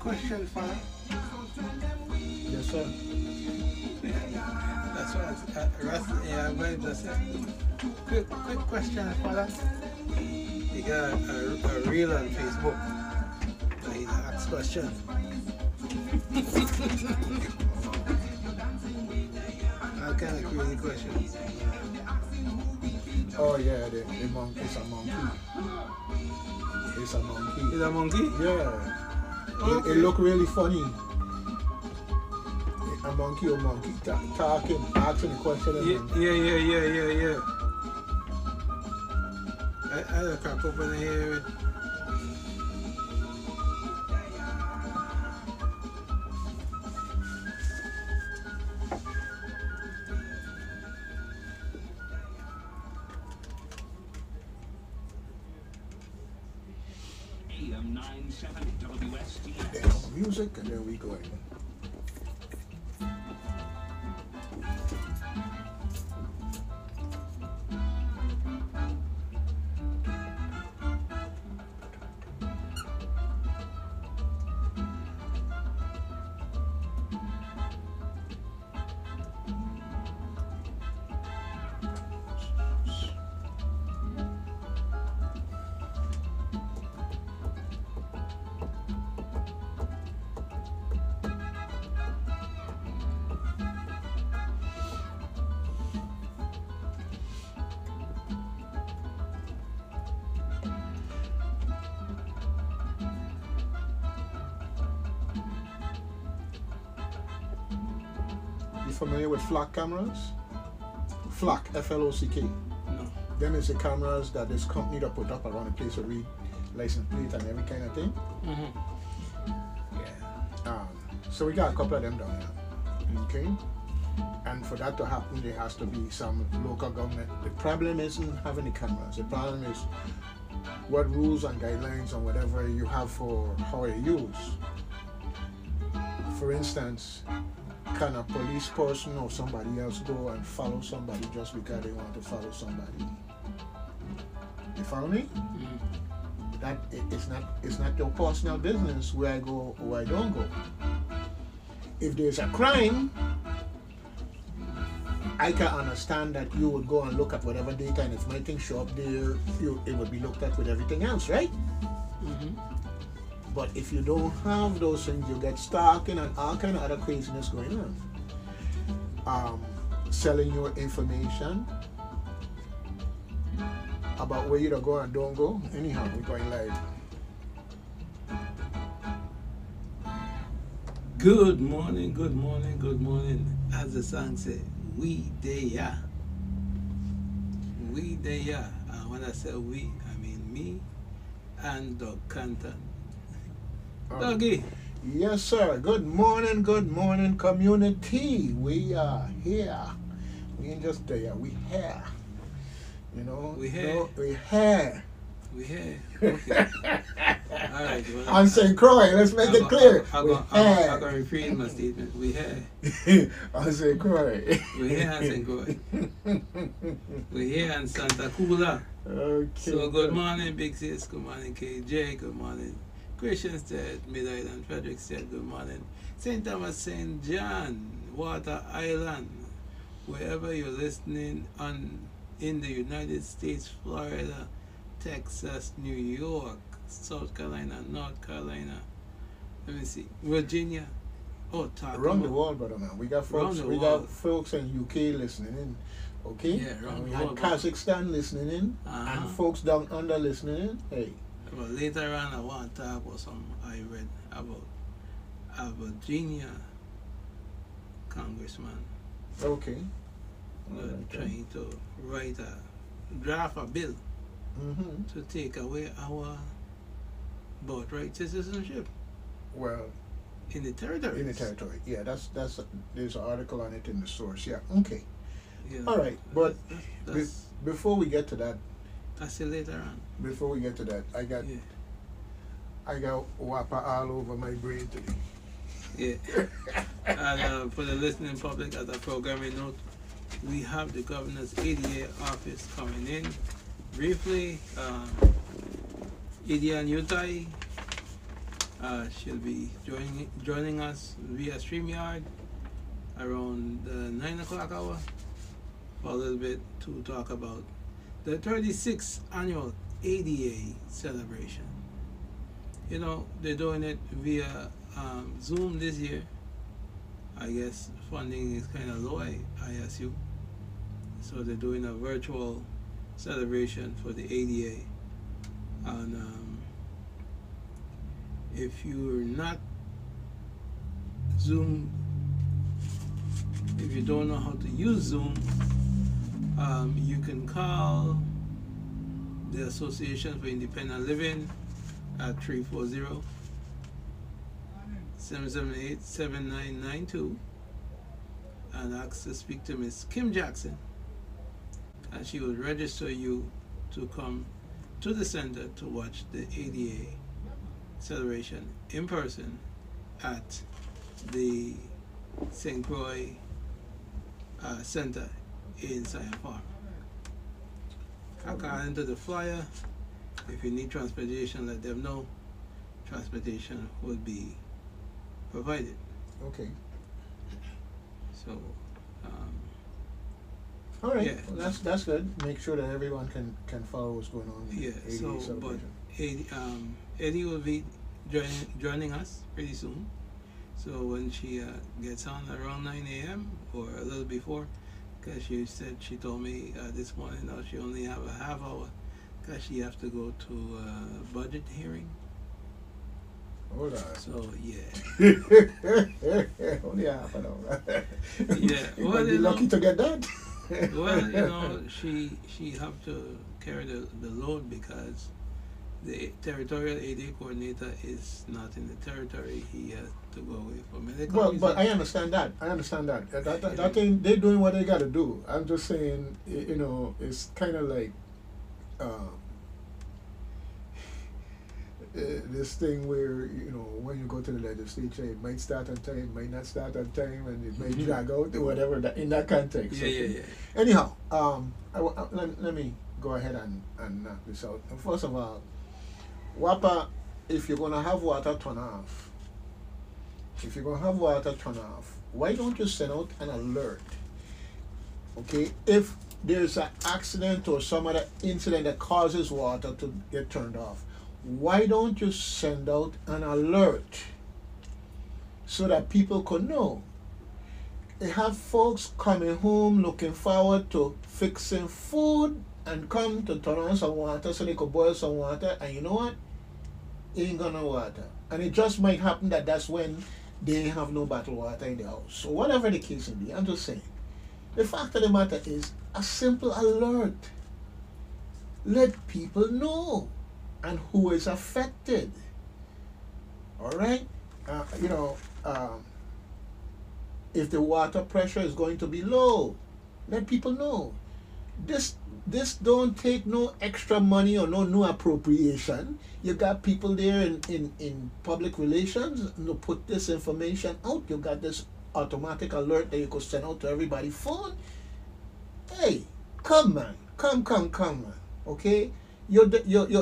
Question, father. Yes, sir. That's what I'm going to say. Quick question, father. You got a reel on Facebook. So he asks question. I kind of crazy question. Oh yeah, the monkey. It's a monkey. It's a monkey. It's a monkey? Yeah. Okay. It look really funny. A monkey talking, asking the question. Yeah. I look crack open here. AM 97 Wstx. There's music and then we go in. familiar with flock cameras? Flock, F-L-O-C-K. No. Them is the cameras that this company that put up around the place to read license plate and every kind of thing. Mm-hmm. Yeah. So we got a couple of them down here. Okay? And for that to happen, there has to be some local government. The problem isn't having the cameras. The problem is what rules and guidelines and whatever you have for how you use. For instance, can a police person or somebody else go and follow somebody just because they want to follow somebody? You follow me? Mm-hmm. That it's not your personal business where I go or I don't go. If there's a crime, I can understand that you would go and look at whatever data, and if my thing show up there, it would be looked at with everything else, right? Mm-hmm. But if you don't have those things, you get stalking and all kind of other craziness going on. Selling your information about where you to go and don't go. Anyhow, we're going live. Good morning, good morning, good morning. As the song says, we there. We there. And when I say we, I mean me and Doug Canton. Dougie. Yes, sir. Good morning, community. We are here. We ain't just there. We here. You know. We here. No, we here. We here. Okay. All right. Well, I'm saying Croy. Let's make it clear. I'm We going to here. repeat my statement. We here. I'm saying Croy. We here and St. Croix. We here in Santa Cula. Okay. So good morning, Big Sis. Good morning, KJ. Good morning, Christianstead, Mid Island, Frederickstead. Good morning, St. Thomas, St. John, Water Island. Wherever you're listening in the United States, Florida, Texas, New York, South Carolina, North Carolina. Let me see, Virginia. Oh, around the world, brother man. We got folks. We got world. folks in UK listening in. Okay. Yeah, around and we the had world. Kazakhstan listening in, and folks down under listening in. Hey. Well, later on, I want to talk about some I read about a Virginia congressman Okay. All right, trying to draft a bill to take away our birthright citizenship Well, in the territory. in the territory. Yeah, that's there's an article on it in the source. Yeah. Okay. Yeah, All right, but that's before we get to that, later on. I got Yeah. wappa all over my brain today. Yeah. And for the listening public, as a programming note, we have the governor's ADA office coming in. Briefly, Idian Utai, she'll be joining us via StreamYard around the 9 o'clock hour for a little bit to talk about the 36th annual ADA celebration. You know, they're doing it via Zoom this year. I guess funding is kind of low, I assume. So they're doing a virtual celebration for the ADA. And if you're not Zoom, if you don't know how to use Zoom, you can call the Association for Independent Living at 340-778-7992 and ask to speak to Miss Kim Jackson, and she will register you to come to the center to watch the ADA celebration in person at the St. Croix Center in Sion Farm. According to the flyer, if you need transportation, let them know. Transportation will be provided. Okay. So, All right. yeah. Well, that's good. Make sure that everyone can follow what's going on. With Yeah. the ADA So, but celebration. Eddie will be joining us pretty soon. So when she gets on around 9 a.m. or a little before, because she told me this morning now she only have a half hour because she have to go to a budget hearing. Hold on. So yeah, Only half an hour. yeah. You Well, might be you lucky know, to get that. well, you know, she have to carry the load because the territorial AD coordinator is not in the territory. He has to go away for medical Well, but reasons. I understand that. I understand that. You That know. thing, they're doing what they got to do. I'm just saying, you know, it's kind of like um, this thing where, you know, when you go to the legislature, it might start on time, might not start on time, and it might Mhm. drag out or whatever. That, in that context. Yeah, Okay? yeah, yeah. Anyhow, let me go ahead and knock this out. First of all, WAPA, if you're gonna have water turn off, why don't you send out an alert? Okay, if there's an accident or some other incident that causes water to get turned off, why don't you send out an alert so that people could know? They have folks coming home looking forward to fixing food and come to turn on some water so they could boil some water, and you know what? Ain't gonna water. And it just might happen that that's when they have no bottled water in the house. So whatever the case may be, I'm just saying. The fact of the matter is a simple alert. Let people know and who is affected. All right? You know, if the water pressure is going to be low, let people know. This don't take no extra money or no new appropriation. You got people there in public relations to put this information out. You got this automatic alert that you could send out to everybody's phone. Hey, come man, come man. Okay, your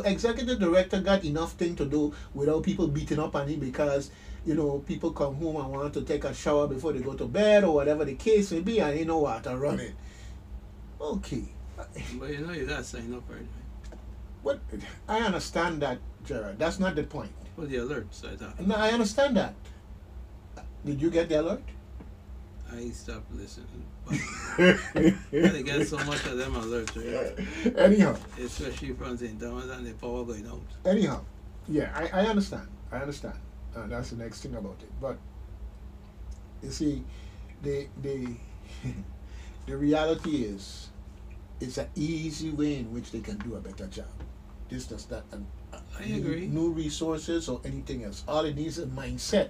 executive director got enough thing to do without people beating up on him because you know people come home and want to take a shower before they go to bed or whatever the case may be, and you know water running. Okay. But you know, you gotta sign up for it. What I understand that, Gerard. That's not the point. For the alerts, I thought. No, I understand that. Did you get the alert? I stopped listening. But I get so much of them alerts, right? Anyhow, Especially from St. Thomas and the power going out. anyhow, yeah, I understand. I understand. That's the next thing about it. But you see, the the reality is, it's an easy way in which they can do a better job. This does not. I agree. No resources or anything else. All it needs is a mindset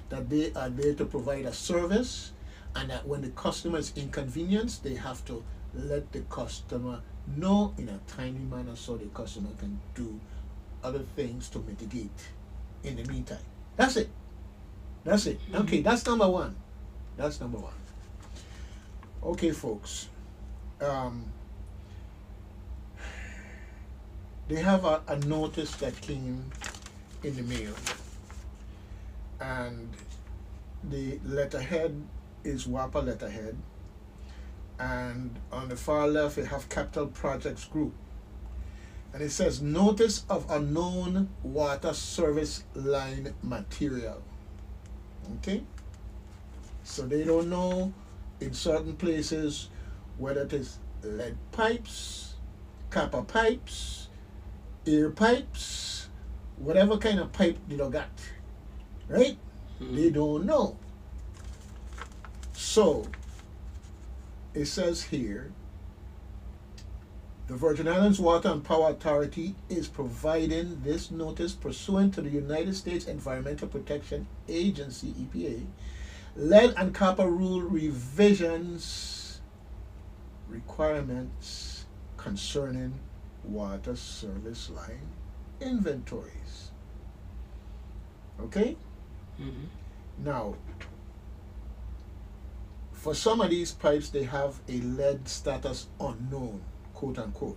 that they are there to provide a service, and that when the customer is inconvenienced, they have to let the customer know in a timely manner so the customer can do other things to mitigate in the meantime. That's it. That's it. Okay, that's number one. That's number one. Okay, folks. They have a notice that came in the mail, and the letterhead is WAPA letterhead, and on the far left it have Capital Projects Group, and it says notice of unknown water service line material. Okay, so they don't know in certain places whether it is lead pipes, copper pipes, air pipes, whatever kind of pipe they don't got, right? They don't know. So it says here, the Virgin Islands Water and Power Authority is providing this notice pursuant to the United States Environmental Protection Agency, EPA, lead and copper rule revisions requirements concerning water service line inventories. Okay? Now, for some of these pipes, they have a lead status unknown, quote unquote.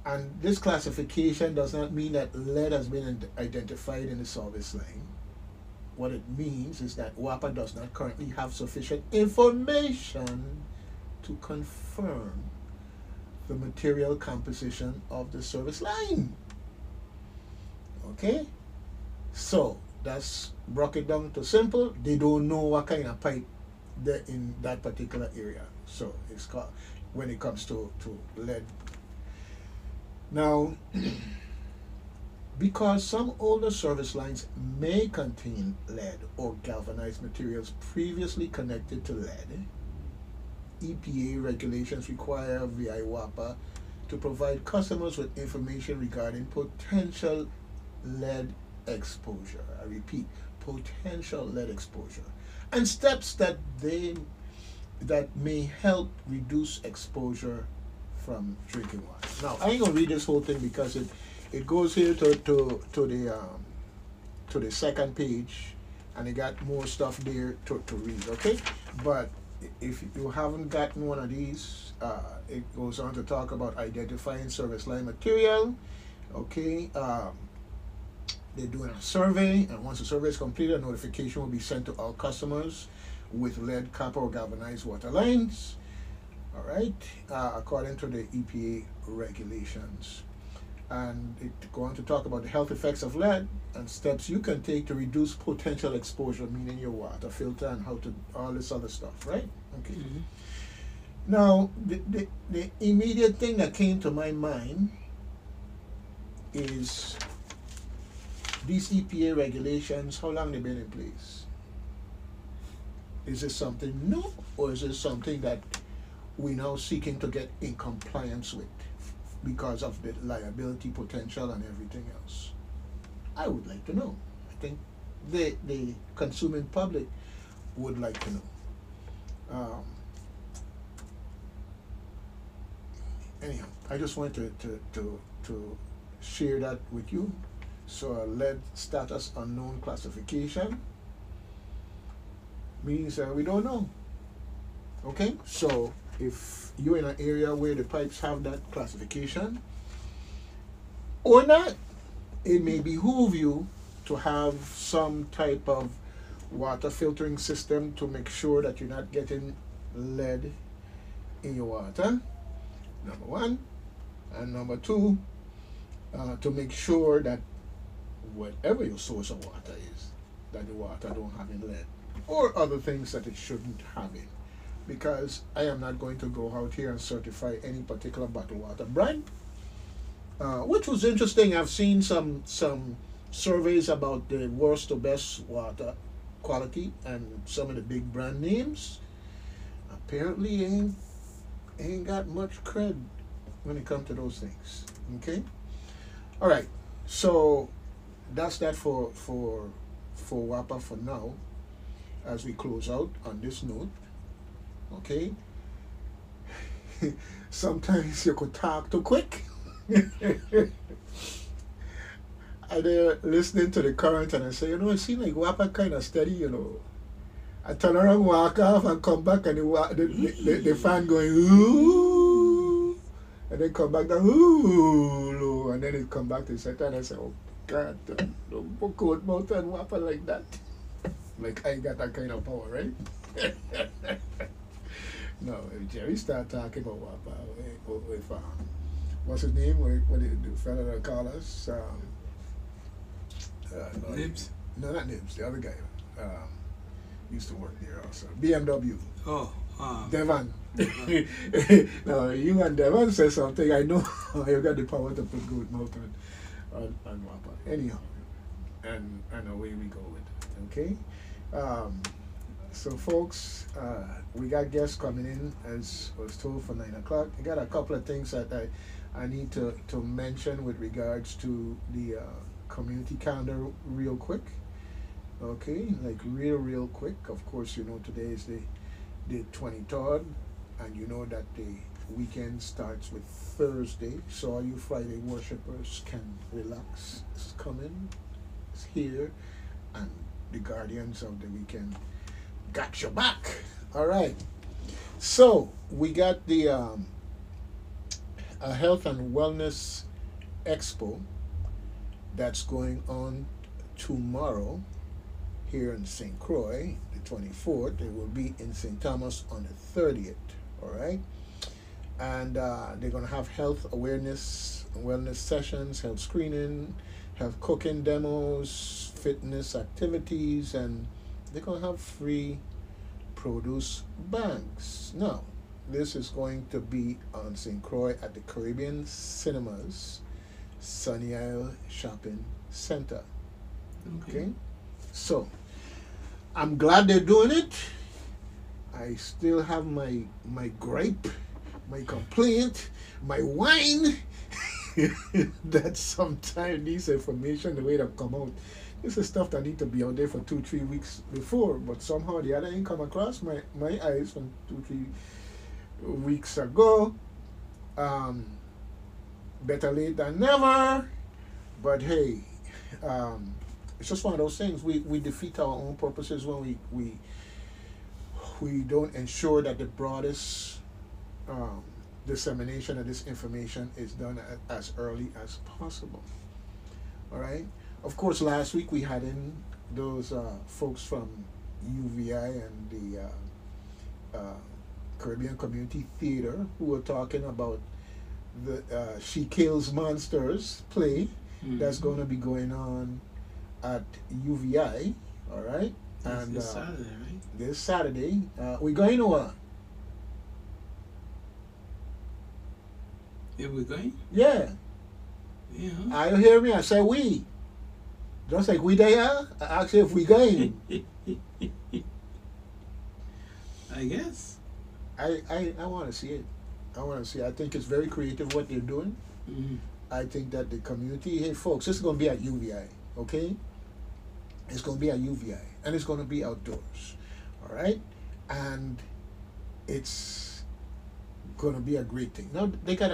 And this classification does not mean that lead has been identified in the service line. What it means is that WAPA does not currently have sufficient information to confirm the material composition of the service line. Okay? So, that's broke it down to simple. They don't know what kind of pipe they're in that particular area. So, it's called, when it comes to lead. Now, Because some older service lines may contain lead or galvanized materials previously connected to lead, EPA regulations require VI WAPA to provide customers with information regarding potential lead exposure. I repeat, potential lead exposure, and steps that may help reduce exposure from drinking water. Now, I ain't gonna read this whole thing because it goes here to the second page, and it got more stuff there to read. Okay, but if you haven't gotten one of these, it goes on to talk about identifying service line material. Okay, they're doing a survey, and once the survey is completed, a notification will be sent to all customers with lead, copper, or galvanized water lines. All right, according to the EPA regulations. And it go on to talk about the health effects of lead and steps you can take to reduce potential exposure, meaning your water filter and how to all this other stuff, right? Okay. Mm-hmm. Now, the immediate thing that came to my mind is these EPA regulations. How long they been in place? Is this something new, or is this something that we're now seeking to get in compliance with because of the liability potential and everything else? I would like to know. I think the consuming public would like to know. Anyhow, I just wanted to share that with you. So lead status unknown classification means we don't know. Okay, so if you're in an area where the pipes have that classification or not, it may behoove you to have some type of water filtering system to make sure that you're not getting lead in your water, number one. And number two, to make sure that whatever your source of water is, that the water don't have in lead or other things that it shouldn't have in. Because I am not going to go out here and certify any particular bottled water brand, which was interesting. I've seen some surveys about the worst to best water quality, and some of the big brand names apparently ain't got much cred when it comes to those things. Okay, all right. So that's that for WAPA for now. As we close out on this note. Okay. Sometimes you could talk too quick. I listening to the current and I say, it seems like WAPA kind of steady, I turn around, walk off, and come back, and the fan going, ooh, and then come back down, ooh, and then it come back to the center, and I say, oh God, don't book out mouth and WAPA like that. Like I got that kind of power, right? No, if Jerry start talking about WAPA with what's his name? What did the fella that call us? Nibs? No, not Nibs. The other guy used to work there also. BMW. Oh, Devon. No, you and Devon say something. I know you got the power to put good mouth on WAPA. Anyhow, and away we go with it. Okay. So folks, we got guests coming in as was told for 9 o'clock. I got a couple of things that I need to mention with regards to the community calendar real quick. Okay, like real quick. Of course, today is the 23rd, and you know that the weekend starts with Thursday. So all you Friday worshippers can relax. It's coming. It's here, and the guardians of the weekend got your back. All right. So we got the a health and wellness expo that's going on tomorrow here in St. Croix, the 24th. It will be in St. Thomas on the 30th. All right. And they're going to have health awareness, wellness sessions, health screening, health cooking demos, fitness activities, and they're going to have free produce bags. Now, this is going to be on St. Croix at the Caribbean Cinemas, Sunny Isle Shopping Center. Okay. Okay? So, I'm glad they're doing it. I still have my gripe, my complaint, my whine that sometimes these information, the way they come out, this is stuff that need to be out there for 2-3 weeks before, but somehow the other ain't come across my eyes from 2-3 weeks ago. Better late than never, but hey, it's just one of those things. We defeat our own purposes when we don't ensure that the broadest dissemination of this information is done as early as possible. All right. Of course, last week we had in those folks from UVI and the Caribbean Community Theater who were talking about the She Kills Monsters play that's going to be going on at UVI. All right. And this Saturday, right? This Saturday, we're going to Yeah, we're going? yeah. Yeah. I hear me. I say we. Just like we there, I ask you if we going. I guess. I want to see it. I want to see. I think it's very creative what they're doing. Mm-hmm. I think that the community, hey folks, this is going to be at UVI, okay? It's going to be at UVI, and it's going to be outdoors, all right? And it's going to be a great thing. Now, they got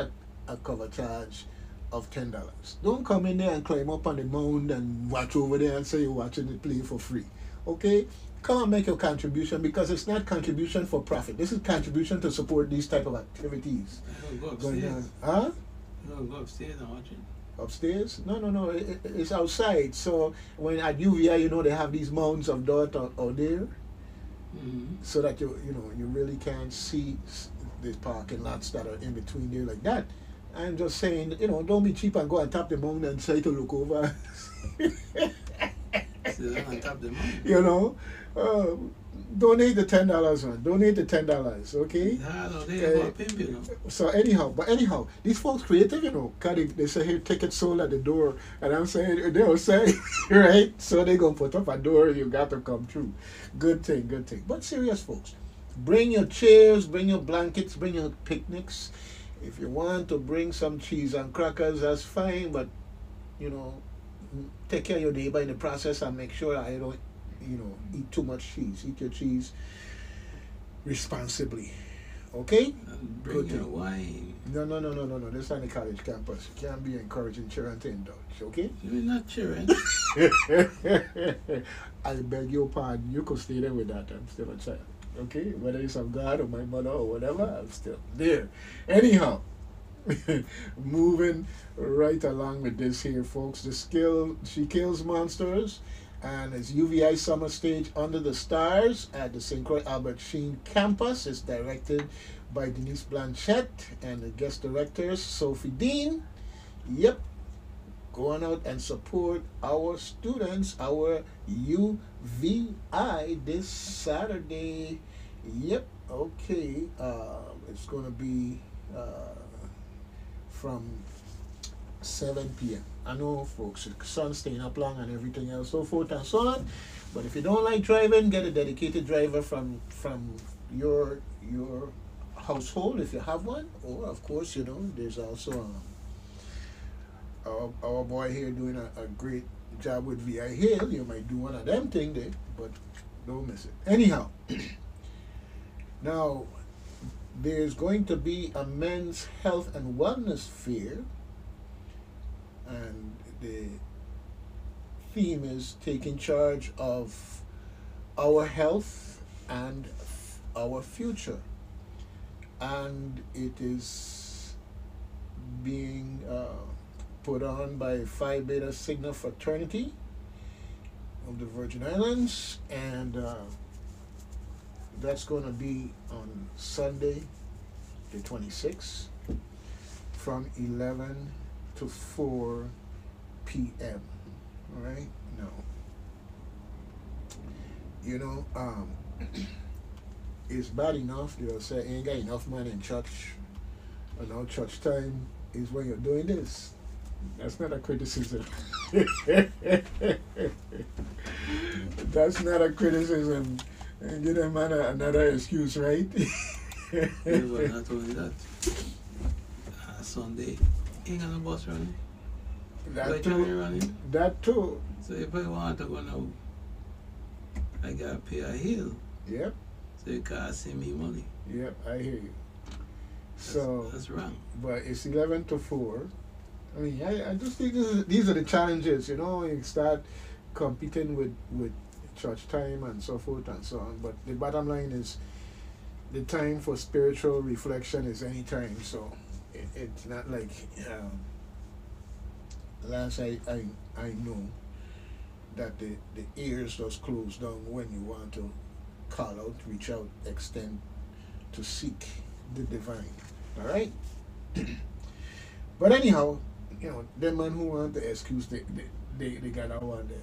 a cover charge of $10. Don't come in there and climb up on the mound and watch over there and say you're watching it play for free, okay? Come and make your contribution, because it's not contribution for profit. This is contribution to support these type of activities I don't go going upstairs. on. Huh? I don't go upstairs and watch it. Upstairs? No. It's outside. So when at UVI, they have these mounds of dirt out there, Mm-hmm. so that you really can't see the parking lots that are in between there like that. I'm just saying, don't be cheap and go and tap the mound and try to look over. Sit down on top of the mountain. Donate the $10, man. Donate the $10, okay? I don't think I'm pimp, So anyhow, these folks creative, cause they say, hey, tickets sold at the door, and I'm saying they'll say, right? So they gonna put up a door, you got to come through. Good thing. But serious, folks, bring your chairs, bring your blankets, bring your picnics. If you want to bring some cheese and crackers, that's fine. But take care of your neighbor in the process and make sure I don't, eat too much cheese. Eat your cheese responsibly. Okay? And bring your wine. No. This is on the college campus. You can't be encouraging children to indulge, okay? You're not children. I beg your pardon. You could stay there with that. I'm still a child. Okay? Whether it's of God or my mother or whatever, I'm still there. Anyhow, moving right along with this here, folks. She Kills Monsters, and it's UVI Summer Stage Under the Stars at the St. Croix Albert Sheen campus. It's directed by Denise Blanchette, and the guest directors, Sophie Dean. Yep. Go on out and support our students, our UVI this Saturday. Yep. Okay. It's going to be from 7 p.m. I know, folks, the sun's staying up long and everything else, so forth and so on. But if you don't like driving, get a dedicated driver from your household if you have one. Or, of course, there's also our boy here doing a great job with VI Hill. You might do one of them thing there, but don't miss it. Anyhow, now there's going to be a men's health and wellness fair, and the theme is taking charge of our health and our future, and it is being put on by Phi Beta Sigma Fraternity of the Virgin Islands, and that's going to be on Sunday the 26th from 11 to 4 p.m. All right? Now, it's bad enough, they'll say, ain't got enough money in church, and now church time is when you're doing this. That's not a criticism. That's not a criticism. And give them another excuse, right? Yeah, but not only that. Sunday, ain't got no bus running. That Like train too. running. That too. So if I want to go now, I gotta pay a hill. Yep. So it costs me money. Yep. I hear you. That's wrong. But it's 11 to 4. I mean, I just think these are the challenges, you know, you start competing with church time and so forth and so on. But the bottom line is the time for spiritual reflection is any time. So it's not like, last I know that the ears just close down when you want to call out, reach out, extend to seek the divine. All right? But anyhow, you know, them man who want the excuse, they got that one there.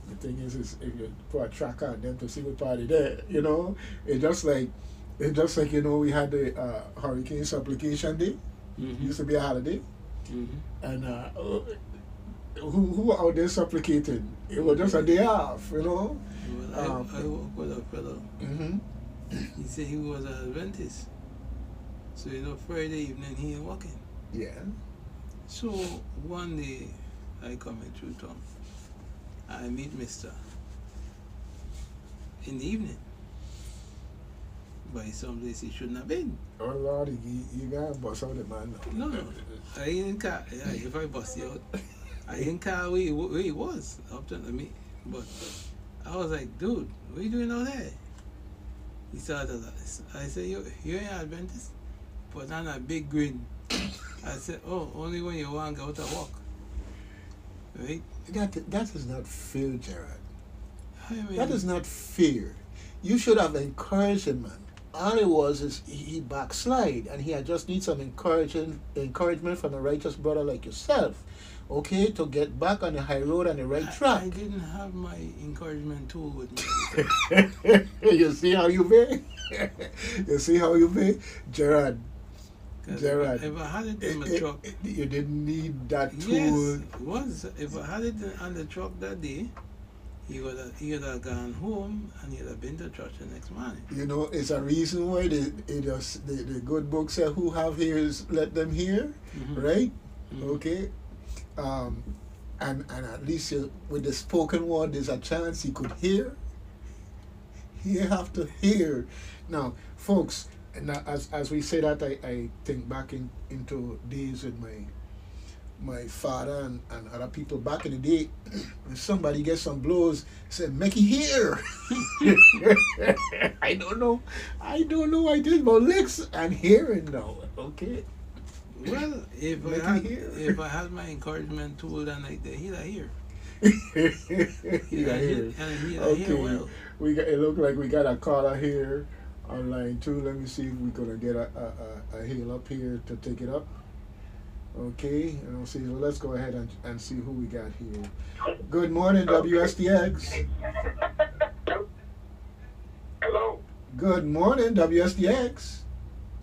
The thing is if you put a tracker on them to see what party there, you know, it's just like you know, we had the Hurricane Supplication Day. Mm-hmm. Used to be a holiday, Mm-hmm. and who out there supplicating? It was just a day off, you know. Well, I work with a fellow. Mm-hmm. He said he was an Adventist. So, you know, Friday evening he ain't working. Yeah. So, one day I come in through town. I meet Mister in the evening. By some place he shouldn't have been. Oh Lord, you gotta bust out the man now. No, I didn't care. Yeah, if I bust you out, I didn't care where he was up to me. But I was like, dude, what are you doing out there? He started. I said, you ain't Adventist? Put on a big grin. I said, oh, only when you want to go to walk. Right? That is not fear, Gerard. I mean, That is not fear. You should have encouraged him, man. All it was is he backslide, and he just needs some encouragement from a righteous brother like yourself, okay, to get back on the high road and the right track. I didn't have my encouragement tool with me. You see how you be? You see how you be? Gerard, If I had it in my truck, you didn't need that tool. yes, it was. If I had it on the truck that day, he would have gone home and he'd have been to church the next morning. You know, it's a reason why the good book said, "Who have ears, let them hear," right? Mm-hmm. Okay, and at least with the spoken word, there's a chance he could hear. He have to hear. Now, folks, now as we say that, I think back into days with my father and other people back in the day. When somebody gets some blows, say, "Make it hear." I don't know. I did about licks and hearing now. Okay. Well, if I had my encouragement tool, then he'd hear. He'd hear, and he'd hear well. It look like we got a caller here on line 2. Let me see if we're gonna get a hail up here to take it up. Okay, and I'll see. Well, let's go ahead and see who we got here. Good morning, WSTX. Hello. Good morning, WSTX.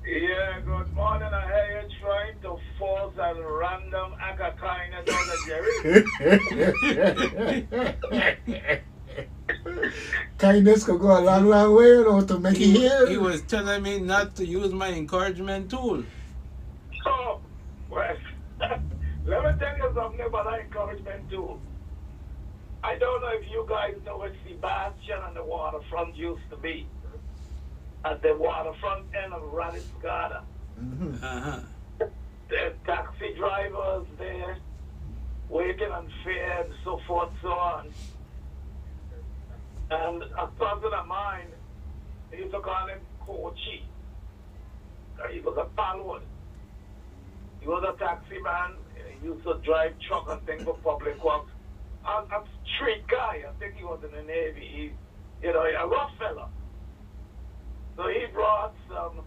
Yeah, good morning. I hear you trying to force a random act of kindness on the Jerry. Kindness could go a long, long way, you know, to make it hear. He was telling me not to use my encouragement tool. So, well, let me tell you something about that encouragement tool. I don't know if you guys know where Sebastian and the waterfront used to be. At the waterfront end of Radisson Garden. Uh-huh. There's taxi drivers there, waiting on fare and so forth, so on. And a cousin of mine, they used to call him Coachy. He was a Palwood. He was a taxi man. He used to drive truck and things for public works. A street guy. I think he was in the Navy. He, a rough fella. So he brought some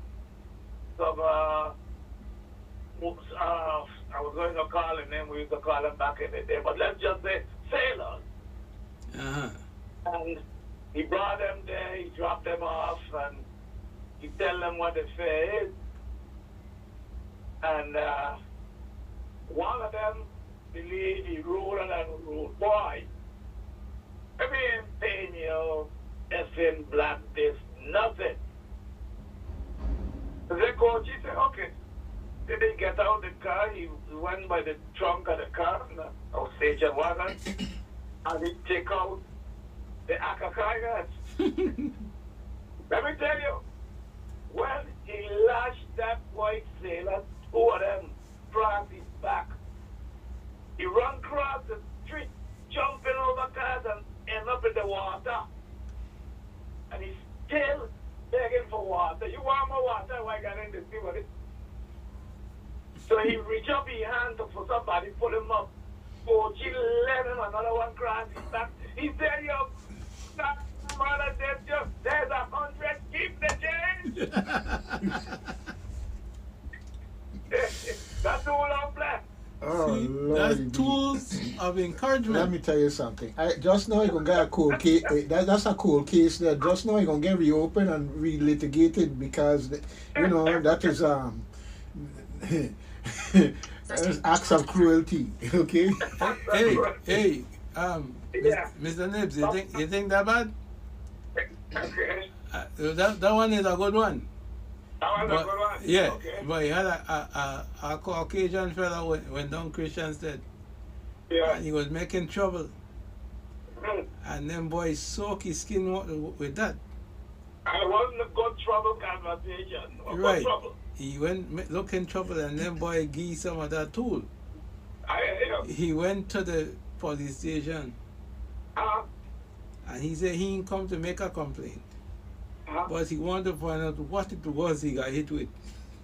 I was going to call him name, we used to call him back in the day, but let's just say sailors. Uh-huh. And he brought them there, he dropped them off, and he tell them what the fare is. And one of them the lady ruler and rude boy. I mean, paying you, effing black this, nothing. The coach, he said, okay. Did he get out the car? He went by the trunk of the car, or station wagon, and he take out the akakai. Let me tell you, when he lashed that white sailor, two of them across his back, he run across the street, jumping over cars and end up in the water. And he's still begging for water. You want more water? Why got in the sea with it? So he reach up his hand for somebody, pull him up. Oh, she let him another one cross his back. He said, yo, that mother said, there's 100, keep the change. That's all I'm black. Oh, See, Lord, that's tools of encouragement. Let me tell you something. Just now you're going to get a cold case. That's a cold case there. Just now you're going to get reopened and relitigated because, you know, that is that's acts of cruelty. Okay? Hey, Yeah. Mr. Nibs, you think that bad? Okay. That one is a good one. That was a good one. Yeah, Okay. but he had a Caucasian fella went down Christian State, Yeah. and he was making trouble, Mm. and then boys soak his skin with that. And it wasn't a good trouble conversation. A Right. Good trouble. He went looking trouble, and then boy give some of that tool. He went to the police station, and he said he didn't come to make a complaint, but he wanted to find out what it was he got hit with.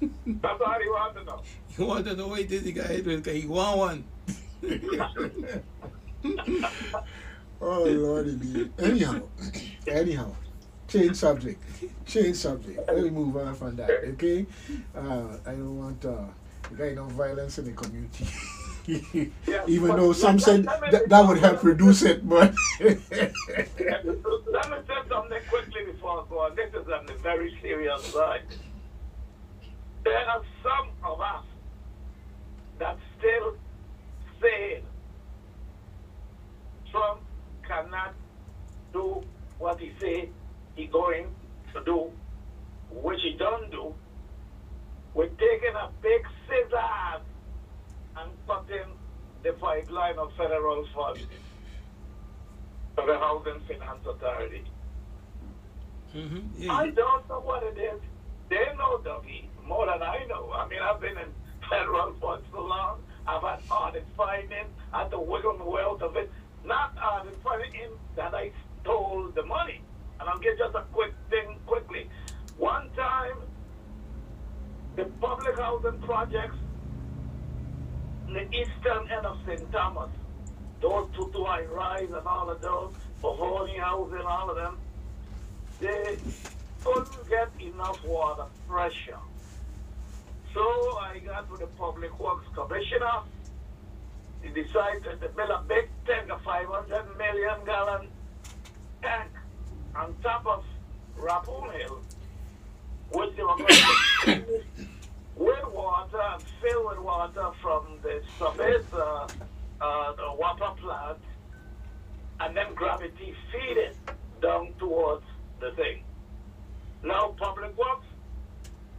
That's all he wanted to know. He wanted to know what it is he got hit with, because he want one. Oh, Lordy me. Anyhow. Change subject. Let me move on from that, okay? I don't want no violence in the community. Yeah, Even but though some let said me- that would help reduce it, but Let me say something quickly before I go on. This is on the very serious side. There are some of us that still say Trump cannot do what he say he going to do, which he don't do. We're taking a big scissors and cutting the pipeline of federal funds to the Housing Finance Authority. Yeah. I don't know what it is. They know, Dougie, more than I know. I mean, I've been in federal funds so long. I've had audit finding. I had to wiggle my way out of it. Not audit finding that I stole the money. And I'll give just a quick thing quickly. One time, the public housing projects in the eastern end of St. Thomas, those two I rise and all of those, Mahoney housing, all of them, they couldn't get enough water pressure. So I got to the Public Works Commissioner. He decided to build a big tank, a 500 million gallon tank on top of Rappoon Hill, which they were going to with water and fill with water from the surface, the water plant, and then gravity feed it down towards the thing. Now Public Works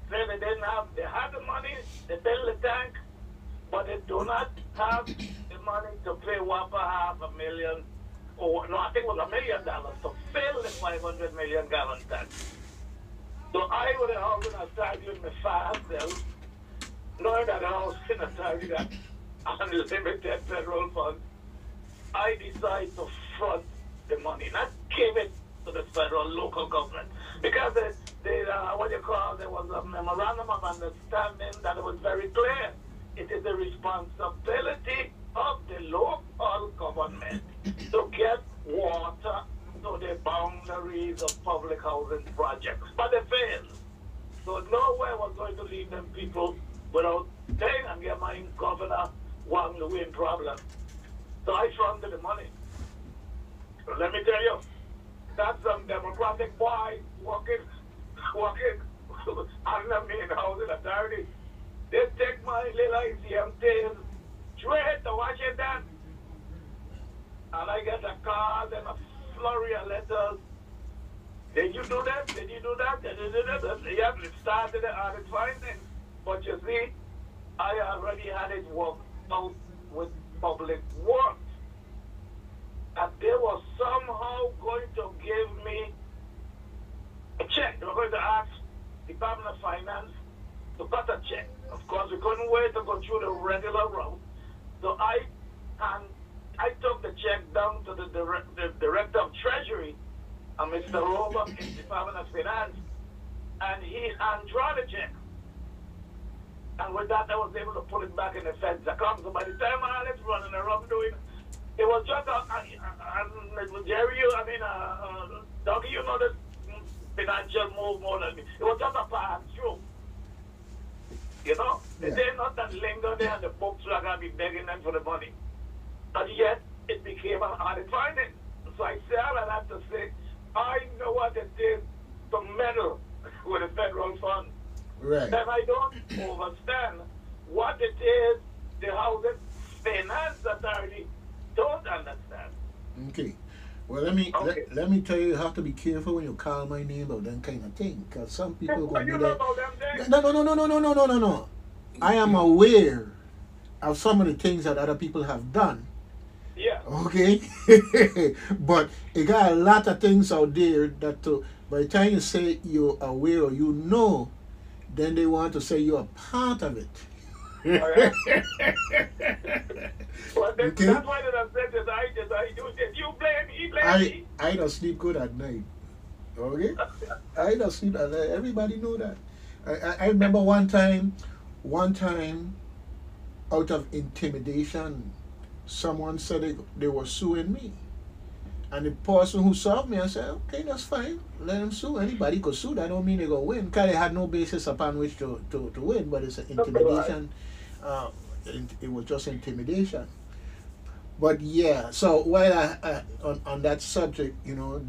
said they had the money, they built the tank, but they do not have the money to pay WAPA $500,000, or no, I think it was $1 million to fill the 500 million gallon tank. So I would have housing authority with my fast self, knowing that the housing authority got unlimited federal funds. I decide to front the money, not give it to the federal local government. Because what you call, there was a memorandum of understanding that it was very clear. It is the responsibility of the local government to get water to the boundaries of public housing projects. But they failed. So nowhere was going to leave them people without paying and get my governor one to win problem. So I fronted the money. So let me tell you, that's some Democratic boy working under me in housing authority. They take my little ICM tail, straight to Washington. And I get a call and a flurry of letters. Did you do that? Did you do that? Did you do that? Yep, it started the audit findings. But you see, I already had it worked out with public works. And they were somehow going to give me a check. They were going to ask Department of Finance to cut a check. Of course, we couldn't wait to go through the regular route. So I took the check down to the Director of Treasury, Mr. Rober in the Department of Finance, and he hand-drawn the check. And with that, I was able to put it back in the Fed's account. So by the time all it's running around doing, it was just Jerry, Dougie, you know the financial move more than me. It was just a pass-through. You know? Yeah. They're not that linger there and the folks who are going to be begging them for the money. And yet, it became an audit finding. So I say all of that to say, I know what it is to meddle with the federal funds. Right. And I don't understand what it is the Housing Finance Authority don't understand. Okay. Well, let me Okay. let me tell you, you have to be careful when you call my name about that kind of thing, because some people What going to you do know that. about them things? No. I am aware of some of the things that other people have done. Yeah. Okay, but you got a lot of things out there that by the time you say you're aware or you know, then they want to say you're a part of it. Alright. Well, Okay. that's why that I said that I do this. You blame me, he blame me. I don't sleep good at night. Okay, I don't sleep at night. Everybody know that. I remember one time, out of intimidation, someone said they were suing me. And the person who sued me, I said, okay, that's fine. Let them sue. Anybody could sue. That don't mean they're going to win. Because they had no basis upon which to win, but it's an intimidation. It was just intimidation. But yeah, so while I on that subject, you know,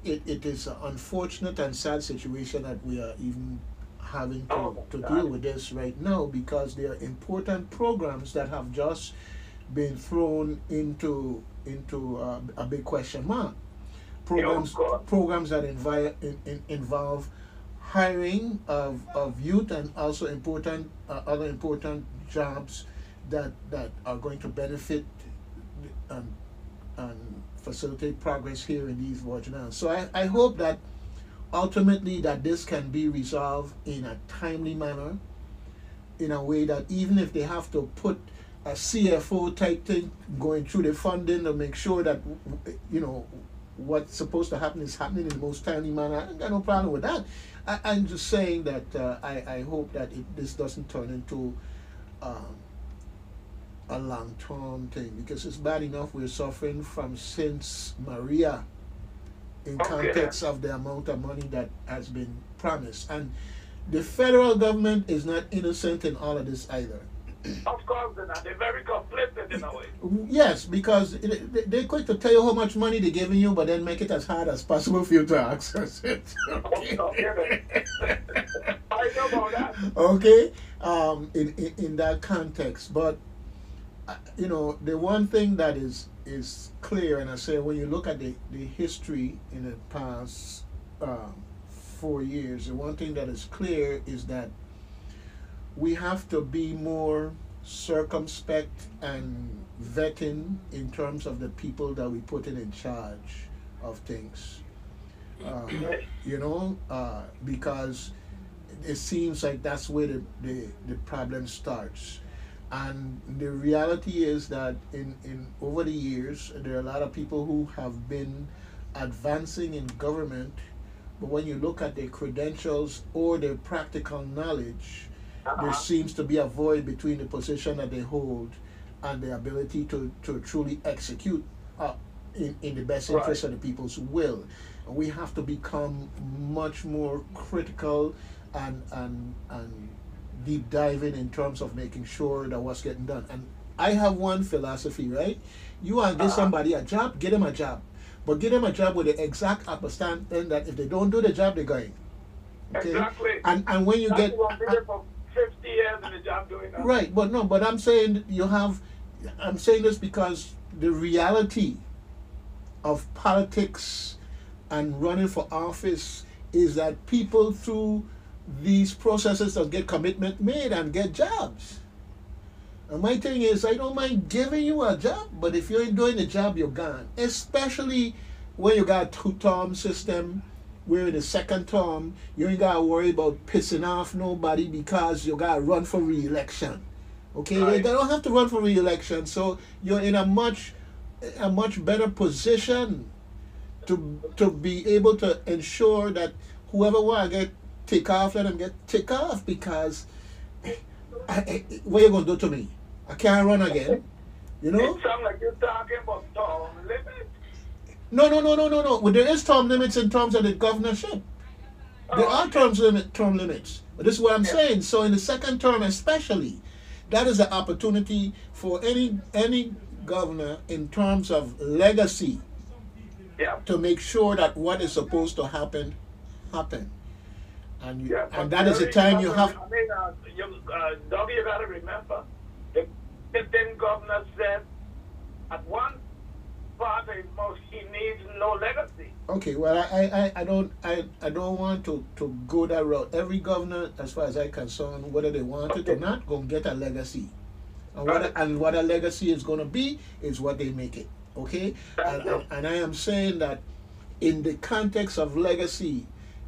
it is an unfortunate and sad situation that we are even having to deal with this right now, because there are important programs that have just been thrown into a big question mark. Programs that involve hiring of youth, and also important other important jobs that are going to benefit and facilitate progress here in these Virgin Islands. So I hope that ultimately that this can be resolved in a timely manner, in a way that even if they have to put a CFO type thing going through the funding to make sure that, you know, what's supposed to happen is happening in the most timely manner, I got no problem with that. I'm just saying that I hope that this doesn't turn into a long-term thing, because it's bad enough we're suffering from since Maria, in context of the amount of money that has been promised. And the federal government is not innocent in all of this either. Of course they're not. They're very complicit in a way. Yes, because they're quick to tell you how much money they're giving you, but then make it as hard as possible for you to access it. Okay. I know about that. Okay, in that context, but you know, the one thing that is clear, and I say when you look at the history in the past 4 years, the one thing that is clear is that we have to be more circumspect and vetting in terms of the people that we put in charge of things. You know, because it seems like that's where the problem starts. And the reality is that in over the years, there are a lot of people who have been advancing in government, but when you look at their credentials or their practical knowledge, there seems to be a void between the position that they hold and the ability to truly execute in the best interest of the people's will. And we have to become much more critical and deep diving in terms of making sure that what's getting done. And I have one philosophy, right? You want to give somebody a job, get them a job. But get them a job with the exact understanding that if they don't do the job, they're going. Okay? Exactly. And when you That's get... what we did for 50 years in the job doing that. Right, but no, but I'm saying I'm saying this because the reality of politics and running for office is that people through these processes that get commitment made and get jobs. And my thing is, I don't mind giving you a job, but if you ain't doing the job, you're gone. Especially when you got a two-term system, where in the second term, you ain't got to worry about pissing off nobody because you got to run for re-election. Okay? Right. They don't have to run for re-election, so you're in a much better position to be able to ensure that whoever want to get tick off, let them get tick off, because what you going to do to me? I can't run again. You know? It sounds like you're talking about term limits. No. Well, there is term limits in terms of the governorship. There are term limits. But this is what I'm saying. So in the second term especially, that is an opportunity for any governor in terms of legacy to make sure that what is supposed to happen. And that is the time you have. I mean, Dougie, you got to remember, the sitting governor said at one part of his mouth he needs no legacy. Okay, well, I don't want to go that route. Every governor, as far as I'm concerned, whether they want it or not, gonna get a legacy. And what a legacy is gonna be is what they make it. Okay? And I am saying that in the context of legacy,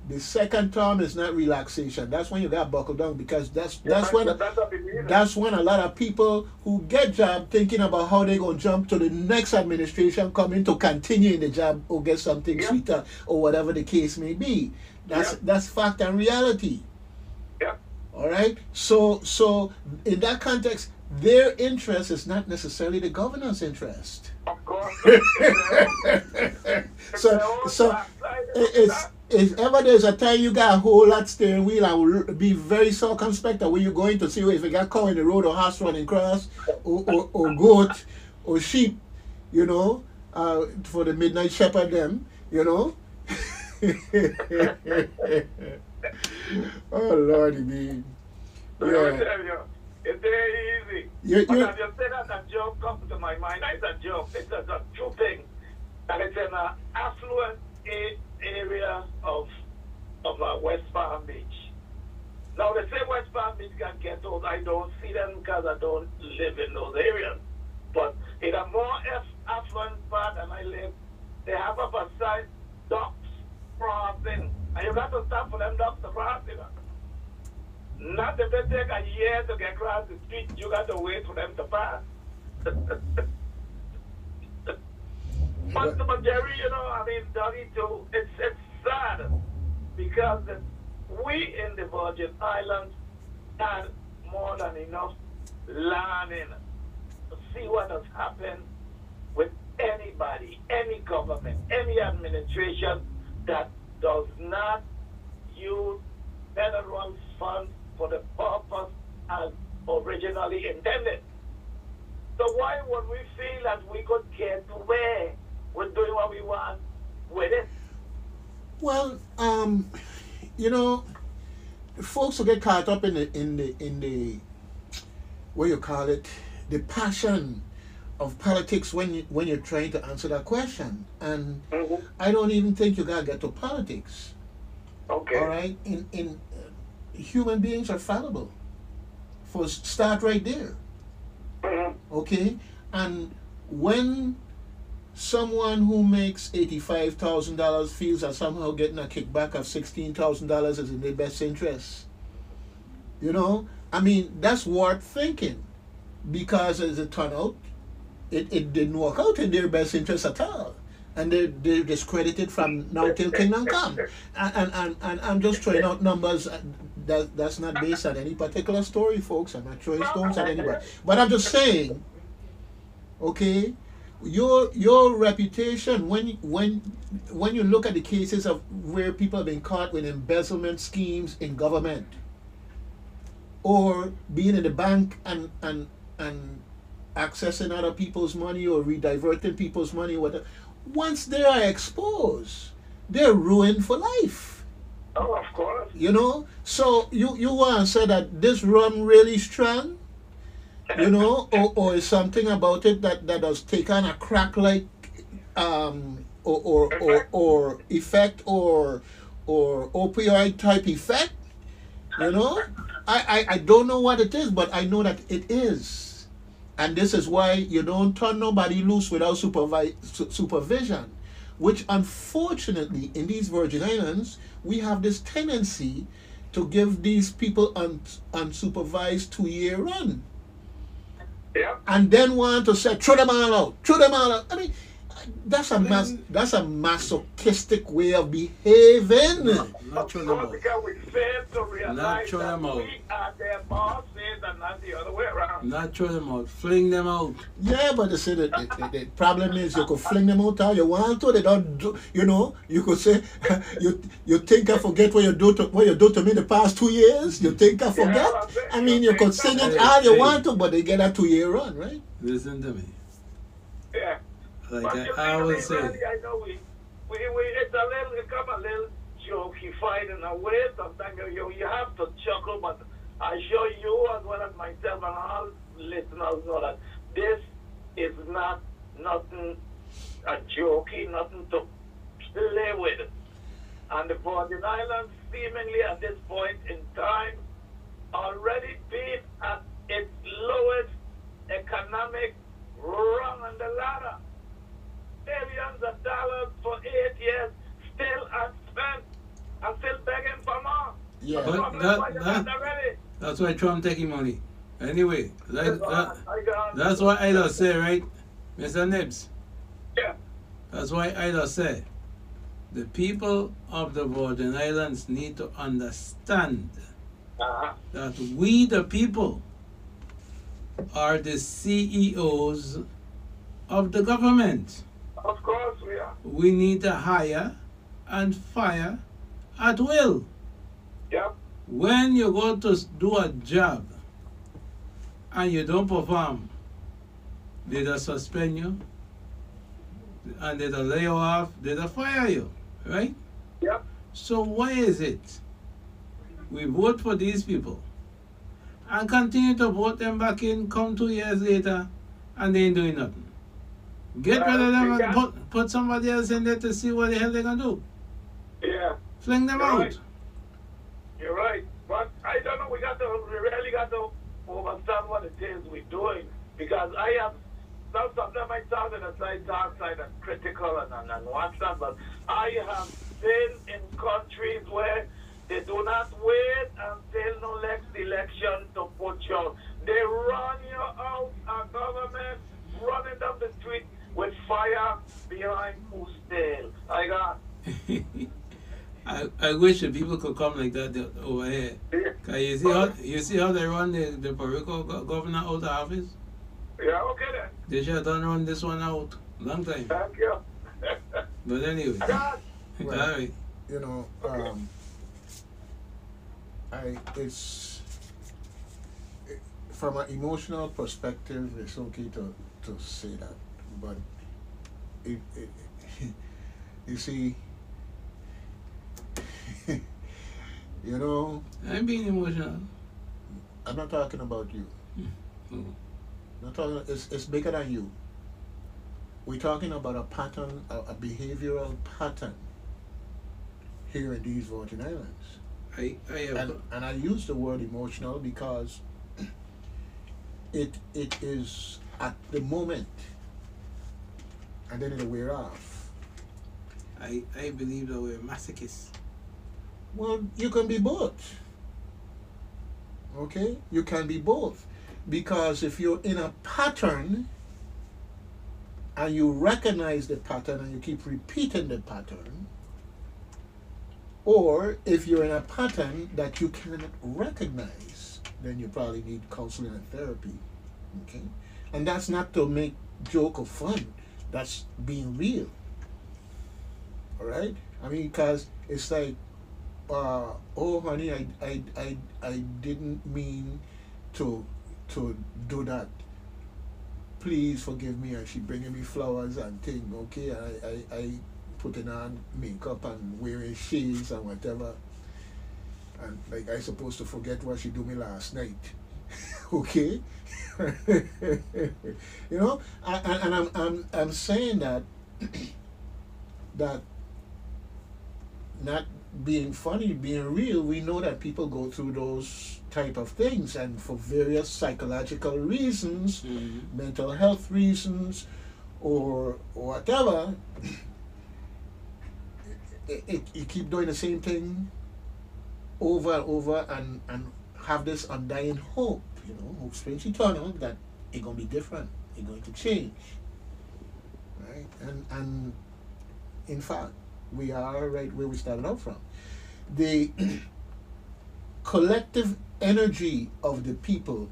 the second term is not relaxation. That's when you got buckled down, because that's when a lot of people who get job thinking about how they're gonna jump to the next administration coming to continue in the job or get something sweeter or whatever the case may be. That's fact and reality. Yeah. All right. So in that context, their interest is not necessarily the governor's interest. Of course. So if ever there's a time you got a whole lot steering wheel, I will be very circumspect of where you're going to see if you got cow in the road or horse running cross or goat or sheep, you know, for the midnight shepherd them, you know. Oh Lordy me. Let me tell you, it's very easy. But as you say that, a joke comes to my mind. It's a joke. It's a true thing. And it's in an affluent area of West Palm Beach. Now, they say West Palm Beach got ghettos. I don't see them because I don't live in those areas. But in a more affluent part than I live, they have up a side ducks crossing. And you got to stop for them ducks to cross, you know. Not if they take a year to get across the street, you got to wait for them to pass. But Jerry, you know, I mean, Dougie too, it's sad because we in the Virgin Islands had more than enough learning to see what has happened with anybody, any government, any administration that does not use federal funds for the purpose as originally intended. So why would we feel that we could get away with doing what we want with it? Well, you know, folks will get caught up in the what you call it, the passion of politics when you're trying to answer that question. And I don't even think you gotta get to politics. Okay. All right. In human beings are fallible. Start right there. Okay, and when someone who makes $85,000 feels that somehow getting a kickback of $16,000 is in their best interest, you know, I mean, that's worth thinking, because as it turned out, it didn't work out in their best interest at all, and they're discredited from now till kingdom come. And I'm just throwing out numbers. That's not based on any particular story, folks. I'm not throwing stones at anybody, but I'm just saying, okay, your reputation when you look at the cases of where people have been caught with embezzlement schemes in government, or being in the bank and accessing other people's money or rediverting people's money, whatever. Once they are exposed, they're ruined for life. Oh, of course. You know, so you want to say that this rum really strong, you know, or is something about it that does take on a crack like In fact, or effect or opioid type effect, you know. I don't know what it is, but I know that it is. And this is why you don't turn nobody loose without supervision, which unfortunately in these Virgin Islands we have this tendency to give these people unsupervised 2 year run, yeah. and then want to say throw them all out, throw them all out. I mean, Then that's a masochistic way of behaving. not Of throw them course, out. because we fail to Not realize throw that them out. we are their bosses and not the other way around. Not throw them out. Fling them out. Yeah, but they say that the problem is you could fling them out how you want to. They don't do, you know. You could say, you think I forget what you do to me the past 2 years. You think I forget? Yeah, I mean, you could sing it all you want to, but they get a 2 year run, right? Listen to me. Yeah. Like But you I see, always say, really, I know it's a little, it come a little jokey fight in a way. Sometimes you have to chuckle, but I assure you as well as myself and all listeners know that this is not nothing a jokey, nothing to play with. And the Virgin Islands seemingly at this point in time already been at its lowest economic rung on the ladder. Billions of dollars for 8 years, still unspent, and still begging for more. Yeah. But that's why Trump taking money. Anyway, that's what I just say, right, Mr. Nibs? Yeah. That's why I just say the people of the Virgin Islands need to understand that we, the people, are the CEOs of the government. Of course we are. We need to hire and fire at will. Yeah. When you go to do a job and you don't perform, they just suspend you and they don't lay you off, they don't fire you, right? Yeah. So why is it we vote for these people and continue to vote them back in, come 2 years later, and they ain't doing nothing? Get rid of them and put somebody else in there to see what the hell they're going to do. Yeah. Fling them You're out. right. You're right. But I don't know, we really got to understand what it is we're doing. Because I have, now sometimes I sound in a dark side and critical and what's that, but I have been in countries where they do not wait until no next election to put you out. They run you out, a government running down the street with fire behind whose tail. I got. I wish the people could come like that over here. Cause you see how they run the Puerto Rico governor out of office? Yeah, okay then. They should have done run this one out long time. Thank you. But anyway, God. all right. You know, it's from an emotional perspective, it's okay to say that, but it you see, you know, I'm being emotional. I'm not talking about you. Oh. Not talking. It's bigger than you. We're talking about a pattern, a behavioral pattern here in these Virgin Islands. I have And I use the word emotional because it is at the moment, and then it'll wear off. I believe that we're masochists. Well, you can be both. Okay, you can be both, because if you're in a pattern and you recognize the pattern and you keep repeating the pattern, or if you're in a pattern that you cannot recognize, then you probably need counseling and therapy. Okay, and that's not to make joke or fun. That's being real. All right. I mean, because it's like, oh honey, I didn't mean to do that. Please forgive me. And she bringing me flowers and thing. Okay, I putting on makeup and wearing shades and whatever. And like I supposed to forget what she do me last night. Okay? You know, and I'm saying that that not being funny, being real, we know that people go through those type of things, and for various psychological reasons, mental health reasons, or whatever, you keep doing the same thing over and over, and have this undying hope, you know, hope springs eternal, that it's going to be different, it's going to change, right? And in fact, we are right where we started out from. The collective energy of the people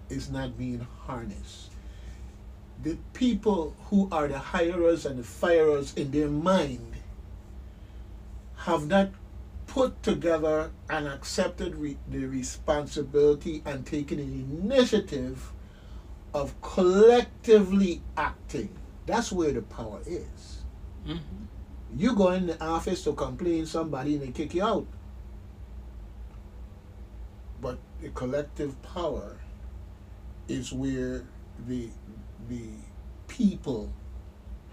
is not being harnessed. The people who are the hirers and the firers in their mind have not put together and accepted the responsibility and taken an initiative of collectively acting. That's where the power is. You go in the office to complain somebody and they kick you out. But the collective power is where the people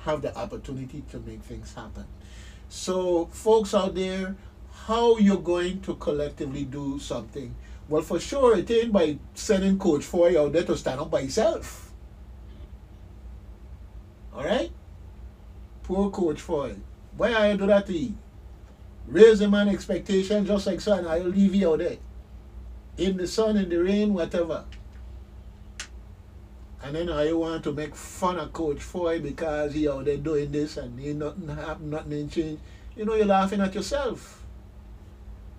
have the opportunity to make things happen. So folks out there, how you're going to collectively do something? Well, for sure, it ain't by sending Coach Foy out there to stand up by himself. All right? Poor Coach Foy. Why I do that to you? Raise a man expectation just like son. I'll leave you out there. In the sun, in the rain, whatever. And then I want to make fun of Coach Foy because he out there doing this and he nothing happen, nothing ain't change. You know, you're laughing at yourself.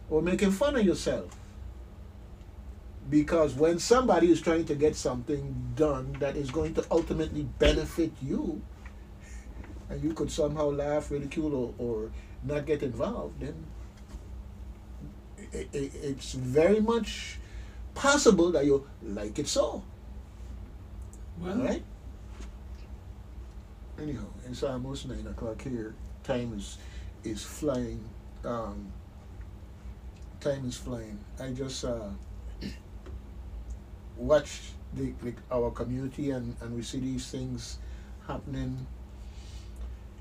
Or making fun of yourself. Because when somebody is trying to get something done that is going to ultimately benefit you, and you could somehow laugh, ridicule, or not get involved, then it's very much possible that you like it so. Well, All right? Anyhow, it's almost 9 o'clock here. Time is flying. Time is flying. I just watch our community and we see these things happening.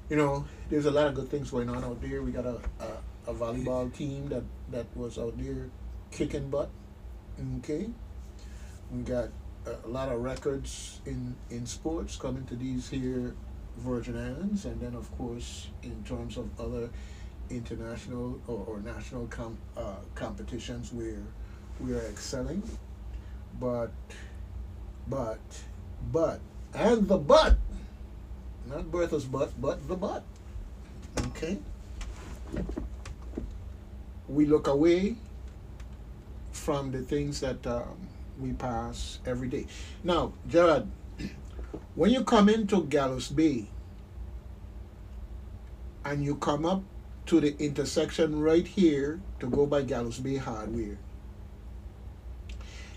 You know, there's a lot of good things going on out there. We got a volleyball team that was out there kicking butt. Okay? We got a lot of records in sports coming to these here Virgin Islands, and then of course in terms of other international or national competitions where we are excelling. But and the but, not Bertha's but the but. Okay? We look away from the things that we pass every day. Now, Gerard, when you come into Gallows Bay and you come up to the intersection right here to go by Gallows Bay Hardware,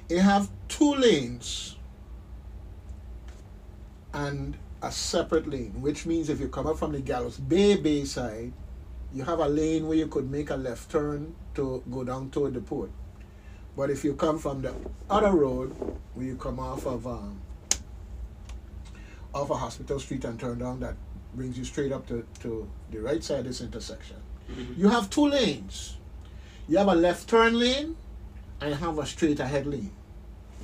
it have 2 lanes and a separate lane, which means if you come up from the Gallows Bay side, you have a lane where you could make a left turn to go down toward the port. But if you come from the other road, where you come off of a Hospital Street and turn down, that brings you straight up to the right side of this intersection. You have 2 lanes. You have a left turn lane and you have a straight ahead lane.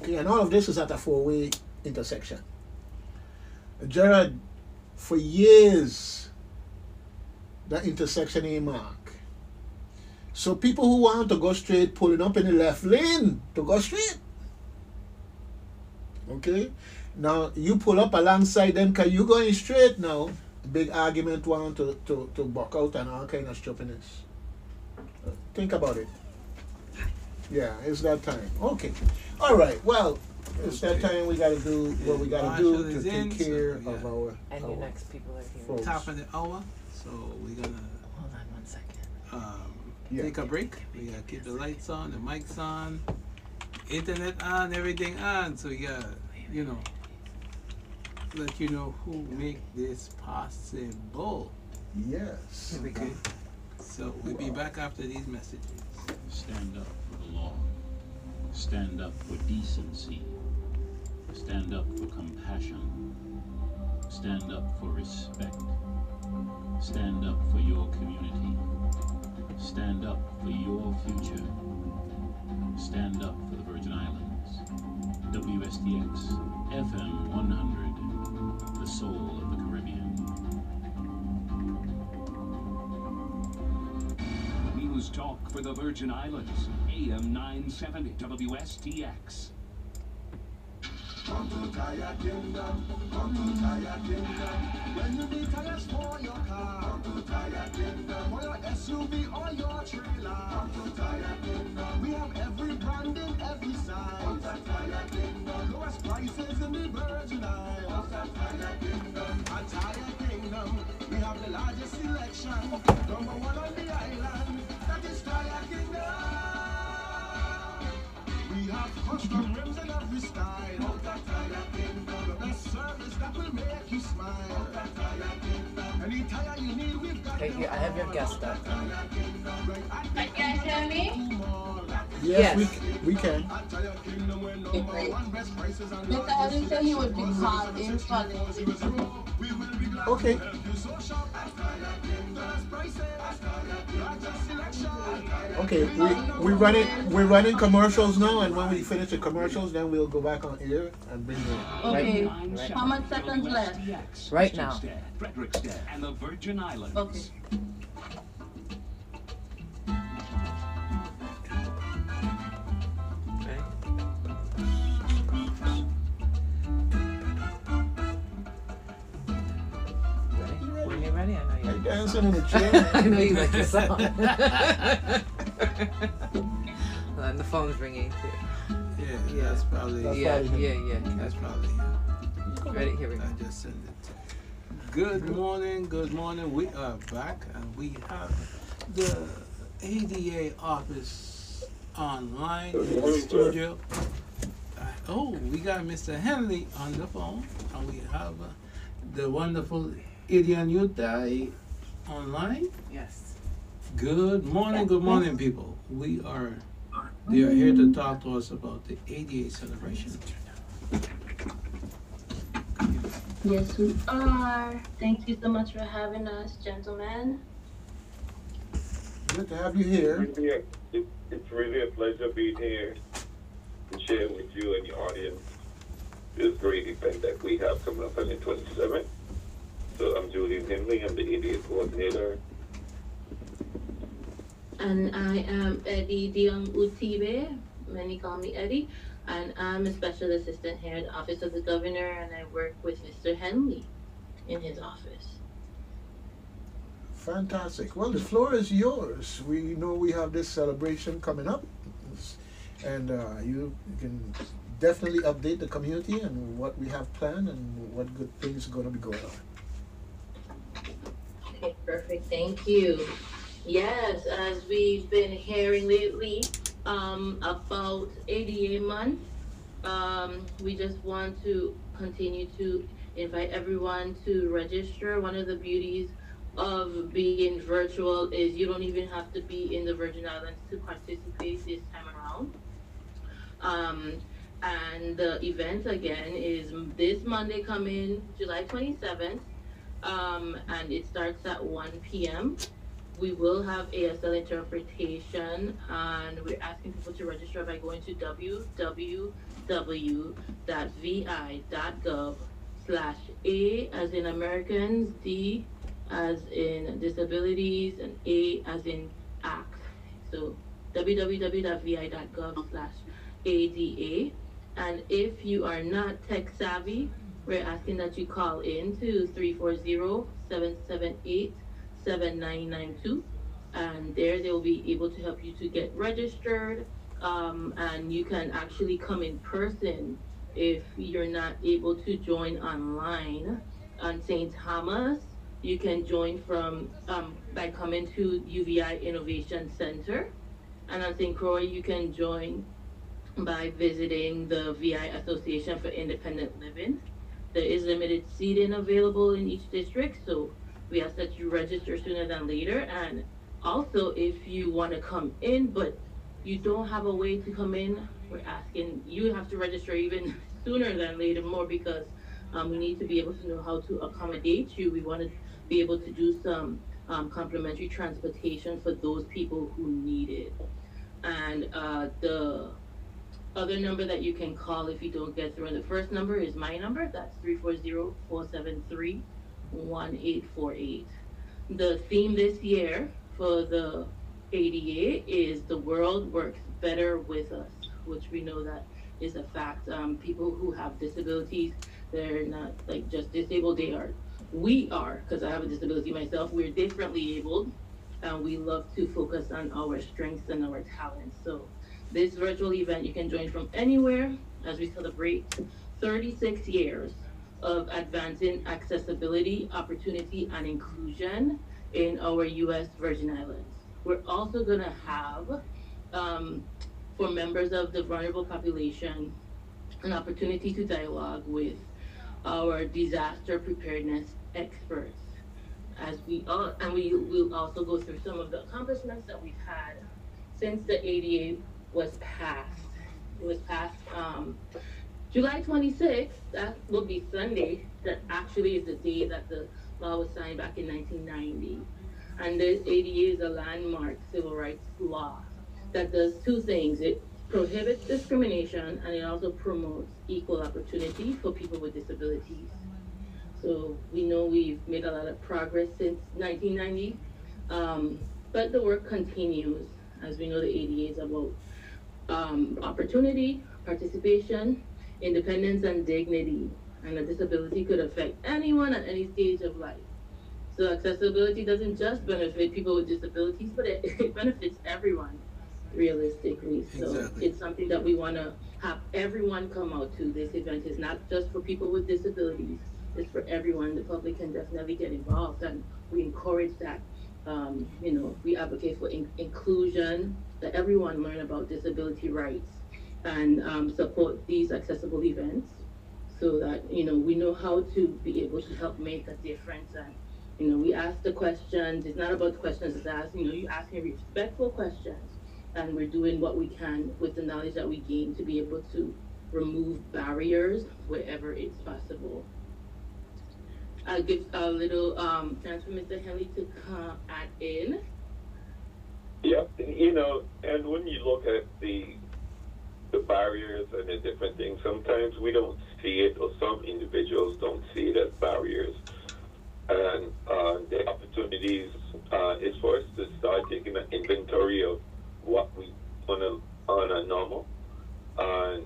Okay, and all of this is at a 4-way intersection. Gerard, for years, that intersection ain't marked. So people who want to go straight, pulling up in the left lane to go straight. Okay? Now, you pull up alongside them because you going straight now. Big argument want to buck out and all kind of stupidness. Think about it. Yeah, it's that time. Okay. All right. Well, it's that time we got to do what we got to do to take care of our... And your next people are here. folks. Top of the hour, so we're gonna Hold on 1 second. take a break. We gotta keep the lights on, the mics on, internet on, everything on. So we gotta, you know, let you know who make this possible. Yes. Okay. So we'll be back after these messages. Stand up for the law. Stand up for decency. Stand up for compassion. Stand up for respect. Stand up for your community. Stand up for your future. Stand up for the Virgin Islands. WSTX FM 100, the soul of the Caribbean. News Talk for the Virgin Islands, AM 970 WSTX. Come to Tire Kingdom, come to Tire Kingdom. When you need tires for your car, come to Tire Kingdom. For your SUV or your trailer, come to Tire Kingdom. We have every brand in every size. Come to Tire Kingdom. Lowest prices in the Virgin Islands. Come to Tire Kingdom. At Tire Kingdom, we have the largest selection. Number one on the island, that is Tire Kingdom. We have custom rims in every style. Out at Tire Kingdom, the best service that will make you smile. Out at Tire Kingdom, any tire you need, we've got Okay, I have your guest up. Tire Kingdom, right at Can you guys hear me? Yes, Yes. we can. At Tire Kingdom, we're number one, best prices and Mr. Ellie said he would be called in for this. we will be glad Okay. to help you so shop at Tire Kingdom. Best prices, largest selection. Okay, we're running commercials now, and when we finish the commercials, then we'll go back on air and bring you. Okay. Right. How much seconds left? WSTX, Right now. Christiansted, Frederiksted, and the Virgin Islands. Okay. Ready? When you're ready, I know Are you're you dancing in the chair? I know you like the song. And the phone's ringing too. Yeah, that's probably. That's Yeah, probably yeah, him. yeah. That's probably. Ready? Here we go. I just sent it. Good morning, good morning. We are back and we have the ADA office online in the studio. Oh, we got Mr. Henley on the phone and we have the wonderful Indian Youth Day online. Yes. Good morning, people. They are here to talk to us about the ADA celebration. Yes, we are. Thank you so much for having us, gentlemen. Good to have you here. It's really a pleasure being here and sharing with you and your audience this great event that we have coming up on the 27th. So I'm Julian Henley, I'm the ADA coordinator. And I am Eddie Dion Utibe. Many call me Eddie. And I'm a special assistant here at the Office of the Governor, and I work with Mr. Henley in his office. Fantastic. Well, the floor is yours. We know we have this celebration coming up, and you can definitely update the community and what we have planned and what good things are going to be going on. Okay, perfect. Thank you. Yes, as we've been hearing lately about ADA month, we just want to continue to invite everyone to register. One of the beauties of being virtual is you don't even have to be in the Virgin Islands to participate this time around. And the event again is this Monday coming, July 27th, and it starts at 1 p.m. We will have ASL interpretation, and we're asking people to register by going to www.vi.gov/A as in Americans, D as in disabilities, and A as in act. So www.vi.gov/ADA. And if you are not tech savvy, we're asking that you call in to 340-778-7992, and there they will be able to help you to get registered, and you can actually come in person if you're not able to join online. On St. Thomas, you can join from by coming to UVI Innovation Center, and on St. Croix you can join by visiting the VI Association for Independent Living. There is limited seating available in each district, so we ask that you register sooner than later. And also, if you want to come in but you don't have a way to come in, we're asking you have to register even sooner than later, more because we need to be able to know how to accommodate you. We want to be able to do some complimentary transportation for those people who need it. And the other number that you can call if you don't get through, and the first number is my number. That's 340-473-1848. The theme this year for the ADA is the world works better with us, which we know that is a fact. People who have disabilities, they're not like just disabled, they are, we are, because I have a disability myself, we're differently abled, and we love to focus on our strengths and our talents. So this virtual event you can join from anywhere as we celebrate 36 years of advancing accessibility, opportunity, and inclusion in our U.S. Virgin Islands. We're also going to have, um, for members of the vulnerable population, an opportunity to dialogue with our disaster preparedness experts. As we all, and we will also go through some of the accomplishments that we've had since the ADA was passed. It was passed July 26th, that will be Sunday, that actually is the day that the law was signed back in 1990. And the ADA is a landmark civil rights law that does two things. It prohibits discrimination and it also promotes equal opportunity for people with disabilities. So we know we've made a lot of progress since 1990, but the work continues. As we know, the ADA is about opportunity, participation, independence, and dignity. And a disability could affect anyone at any stage of life. So accessibility doesn't just benefit people with disabilities, but it benefits everyone realistically. So Exactly. it's something that we want to have everyone come out to. This event is not just for people with disabilities, it's for everyone. The public can definitely get involved, and we encourage that. We advocate for inclusion, that everyone learn about disability rights, and support these accessible events so that we know how to be able to help make a difference. And we ask the questions. It's not about the questions it's asked. You asking respectful questions, and we're doing what we can with the knowledge that we gain to be able to remove barriers wherever it's possible. I'll give a little chance for Mr. Henley to come add in. Yeah, and when you look at the barriers and the different things, sometimes we don't see it, or some individuals don't see it as barriers. And the opportunities is for us to start taking an inventory of what we on a normal. And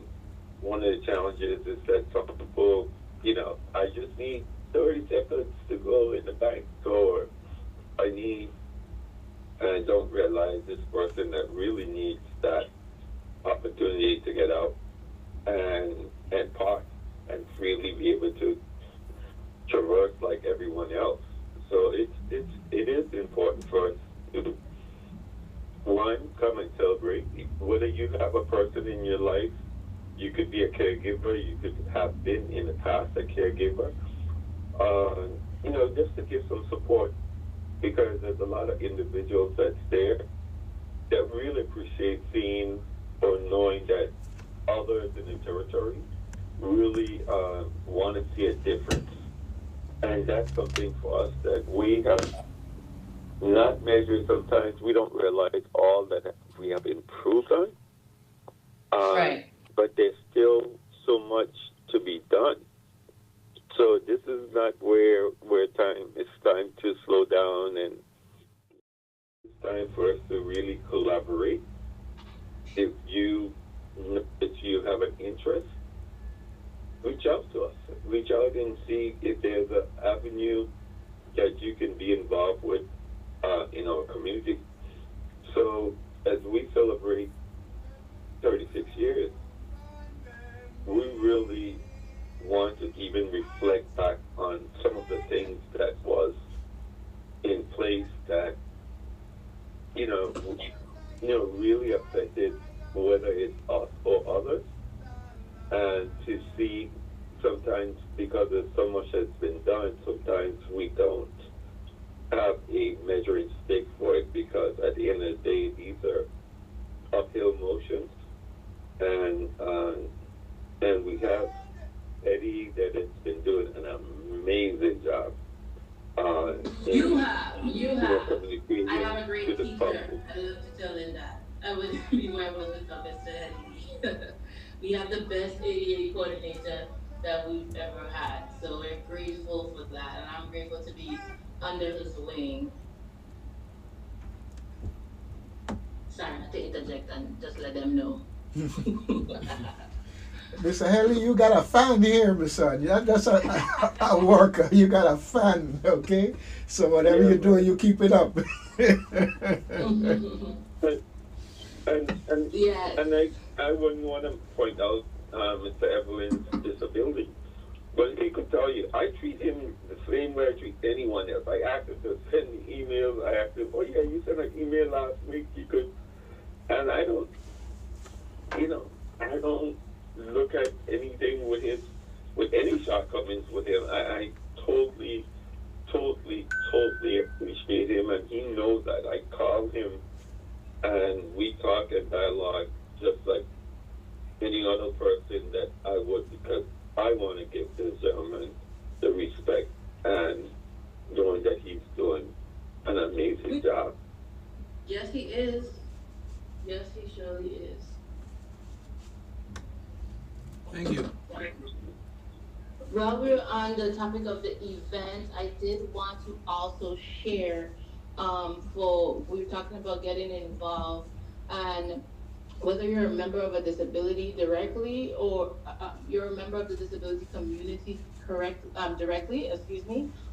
one of the challenges is that some people, I just need 30 seconds to go in the bank, or I need, and I don't realize this person that really needs that opportunity to get out and park and freely be able to traverse like everyone else. So it is important for us to, one, come and celebrate. Whether you have a person in your life, you could be a caregiver, you could have been in the past a caregiver, just to give some support, because there's a lot of individuals that's there that really appreciate seeing or knowing that others in the territory really want to see a difference. And that's something for us that we have not measured. Sometimes we don't realize all that we have improved on. Right. But there's still so much to be done. So this is not where it's time to slow down, and it's time for us to really collaborate. If you have an interest, reach out to us. Reach out and see if there's an avenue that you can be involved with in our community. So as we celebrate 36 years, we really want to even reflect back on some of the things that was in place that really affected whether it's us or others, and to see sometimes, because there's so much that's been done, sometimes we don't have a measuring stick for it, because at the end of the day, these are uphill motions, and we have Eddie that has been doing an amazing job. You have. Communicating I have a to great the teacher. public. I love to tell him that. I would be where I was without Mr. Henry. We have the best ADA coordinator that we've ever had. So we're grateful for that. And I'm grateful to be under his wing. Sorry, I have to interject and just let them know. Mr. Haley, you got a fan here, my son. You're not just a worker. You got a fan, okay? So whatever you're doing, you keep it up. And Yes. and I wouldn't want to point out Mr. Evelyn's disability, but he could tell you I treat him the same way I treat anyone else. I asked him to send me emails. I asked him, oh yeah, you sent an email last week. You could, and I don't, I don't look at anything with any shortcomings with him. I totally appreciate him, and he knows that. I call him and we talk and dialogue just like any other person that I would, because I want to give this gentleman the respect and knowing that he's doing an amazing job. Yes, he is. Yes, he surely is. Thank you. While we're on the topic of the event, I did want to also share, we were talking about getting involved, and whether you're a member of a disability directly or you're a member of the disability community directly,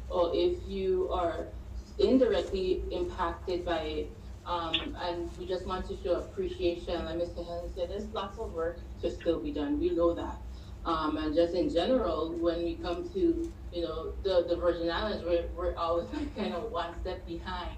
or if you are indirectly impacted by it, and we just want to show appreciation. Like Mr. Henry said, there's lots of work to still be done. We know that. And just in general, when we come to, the Virgin Islands, we're always like kind of one step behind,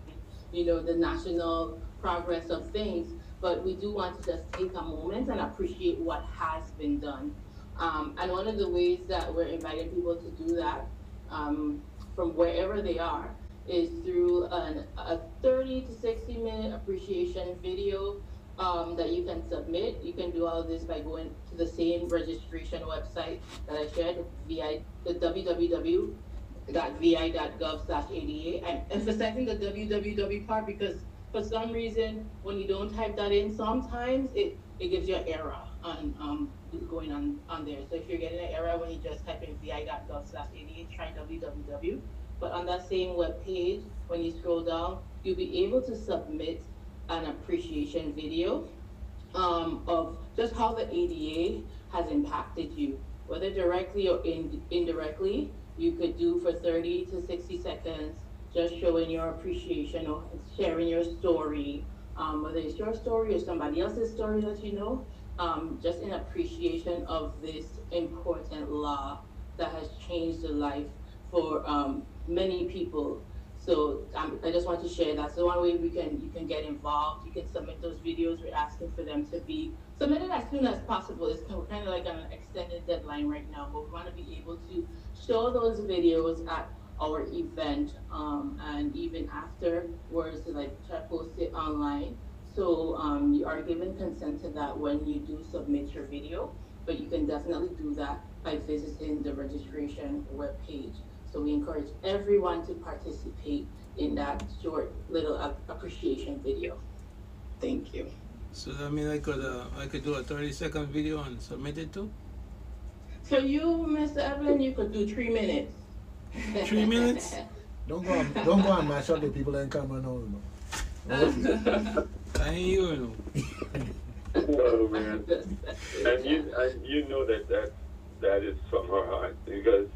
the national progress of things. But we do want to just take a moment and appreciate what has been done. And one of the ways that we're inviting people to do that, from wherever they are, is through a 30 to 60 minute appreciation video that you can submit. You can do all of this by going to the same registration website that I shared, the www.vi.gov/ADA. I'm emphasizing the www part because for some reason, when you don't type that in, sometimes it gives you an error on going on there. So if you're getting an error when you just type in vi.gov/ADA, try www. But on that same web page, when you scroll down, you'll be able to submit an appreciation video of just how the ADA has impacted you, whether directly or indirectly. You could do for 30 to 60 seconds, just showing your appreciation or sharing your story, whether it's your story or somebody else's story that just in appreciation of this important law that has changed the life for many people. So I just want to share that. So one way you can get involved. You can submit those videos. We're asking for them to be submitted as soon as possible. It's kind of like an extended deadline right now, but we want to be able to show those videos at our event, and even afterwards, to try to post it online. So you are given consent to that when you do submit your video, but you can definitely do that by visiting the registration webpage. So we encourage everyone to participate in that short little appreciation video. Thank you. So that means I could do a 30-second video and submit it too? For you, Mr. Evelyn, you could do 3 minutes. 3 minutes? Don't go and mash up the people in camera now. I ain't you. Oh man, and you know that is from her heart, because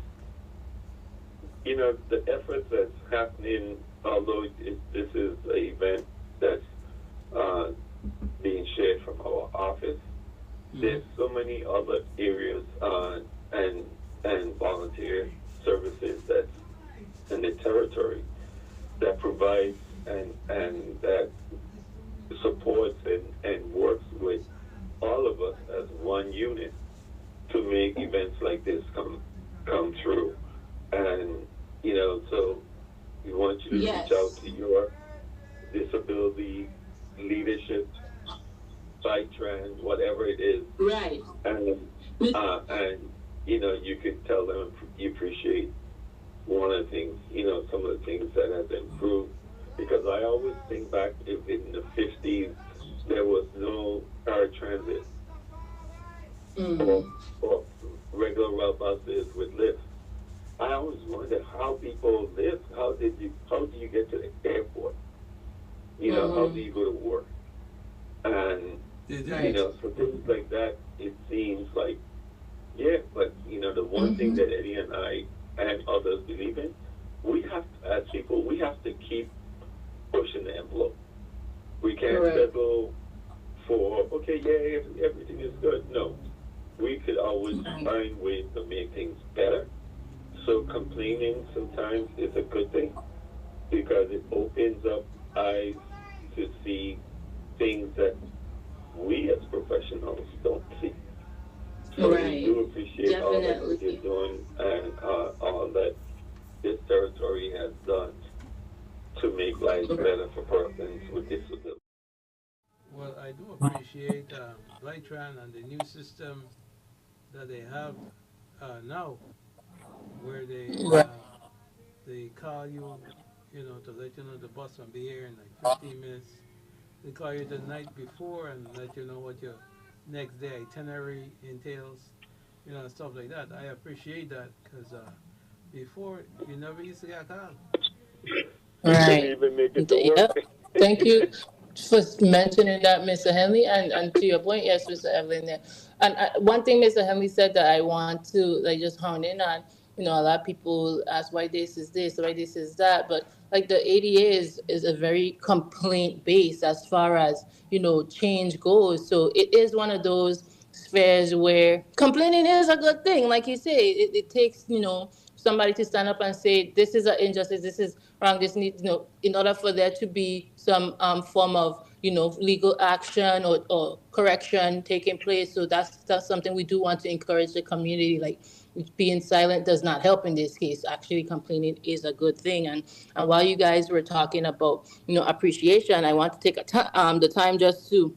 the efforts that's happening, although this is an event that's being shared from our office, there's so many other areas and volunteer services that's in the territory that provides and that supports and works with all of us as one unit to make events like this come true. And so we want you to reach out to your disability leadership light trans, whatever it is, Right. and you can tell them you appreciate one of the things, some of the things that have improved. Because I always think back, if in the 50s there was no paratransit or, Mm. or regular route buses with lifts, I always wondered how people live. How do you get to the airport? How do Mm-hmm. you go to work? And They Right. didn't. so things like that. It seems like, yeah, but the one thing Mm-hmm. that Eddie and I and others believe in, we have to, as people, we have to keep pushing the envelope. We can't Correct. settle for, okay, yeah, everything is good. No, we could always Right. find ways to make things better. So complaining sometimes is a good thing because it opens up eyes to see things that we as professionals don't see. So we Right. do appreciate all that you're Definitely. doing and all that this territory has done to make life better for persons with disabilities. Well, I do appreciate Lytran and the new system that they have now, where Right. they call you, to let you know the bus will be here in like 15 minutes. They call you the night before and let you know what your next day itinerary entails, stuff like that. I appreciate that because before you never used to get called. You couldn't Right. even make it to work. Yep. Thank you for mentioning that, Mr. Henley. And to your point, yes, Mr. Evelyn. There. And one thing Mr. Henley said that I want to like just hone in on. A lot of people ask why this, why this is that, but like the ADA is a very complaint based as far as change goes. So it is one of those spheres where complaining is a good thing. Like you say, it takes somebody to stand up and say this is an injustice, this is wrong, this needs in order for there to be some form of legal action or correction taking place. So that's something we do want to encourage the community. Like being silent does not help in this case. Actually, complaining is a good thing. And while you guys were talking about appreciation, I want to take the time just to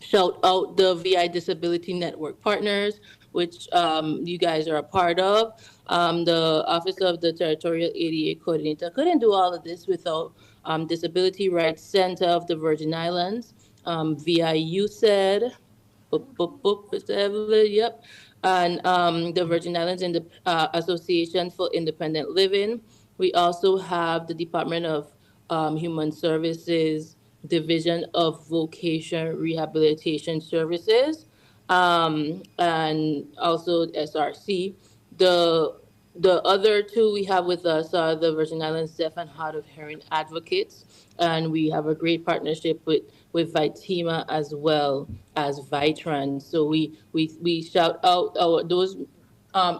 shout out the VI Disability Network partners, which you guys are a part of. The Office of the Territorial ADA Coordinator couldn't do all of this without Disability Rights Center of the Virgin Islands, VIU said, boop, boop, boop, Mr. Evelyn, yep. And the Virgin Islands Association for Independent Living. We also have the Department of Human Services, Division of Vocation Rehabilitation Services, and also SRC. The the other two we have with us are the Virgin Islands Deaf and Hard of Hearing Advocates, and we have a great partnership with Vitima as well as Vitran. So we shout out those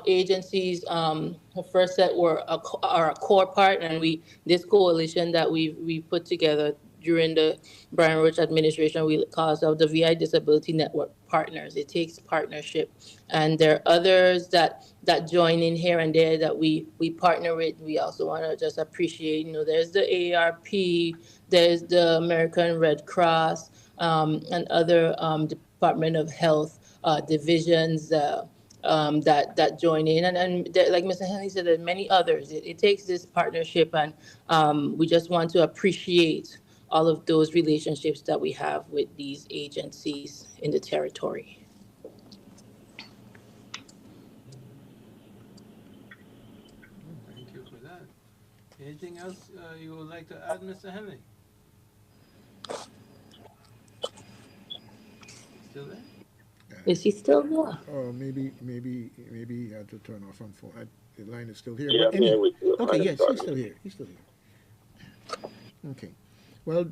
agencies. The first set are a core part, and we this coalition that we put together during the Brian Roach administration, we call ourselves the VI Disability Network Partners. It takes partnership, and there are others that join in here and there that we partner with. We also want to just appreciate. There's the AARP, there's the American Red Cross, and other Department of Health divisions. That join in, and there, like Mr. Henley said, there are many others. It takes this partnership, and we just want to appreciate all of those relationships that we have with these agencies in the territory. Thank you for that. Anything else you would like to add, Mr. Henley? Still there? Is he still there? Maybe he had to turn off on phone. The line is still here. Yeah, But I'm here with you. okay, yes, he's still here. He's still here. Okay. Well,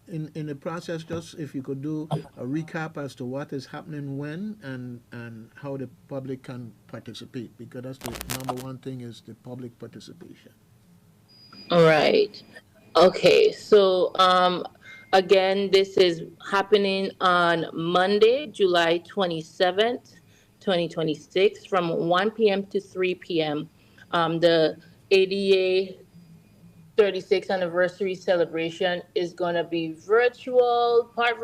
in the process, just if you could do a recap as to what is happening when and how the public can participate, because that's the number one thing is the public participation. All right. Okay. So again, this is happening on Monday, July 27th, 2026, from 1 p.m. to 3 p.m. The ADA 36th anniversary celebration is going to be virtual, part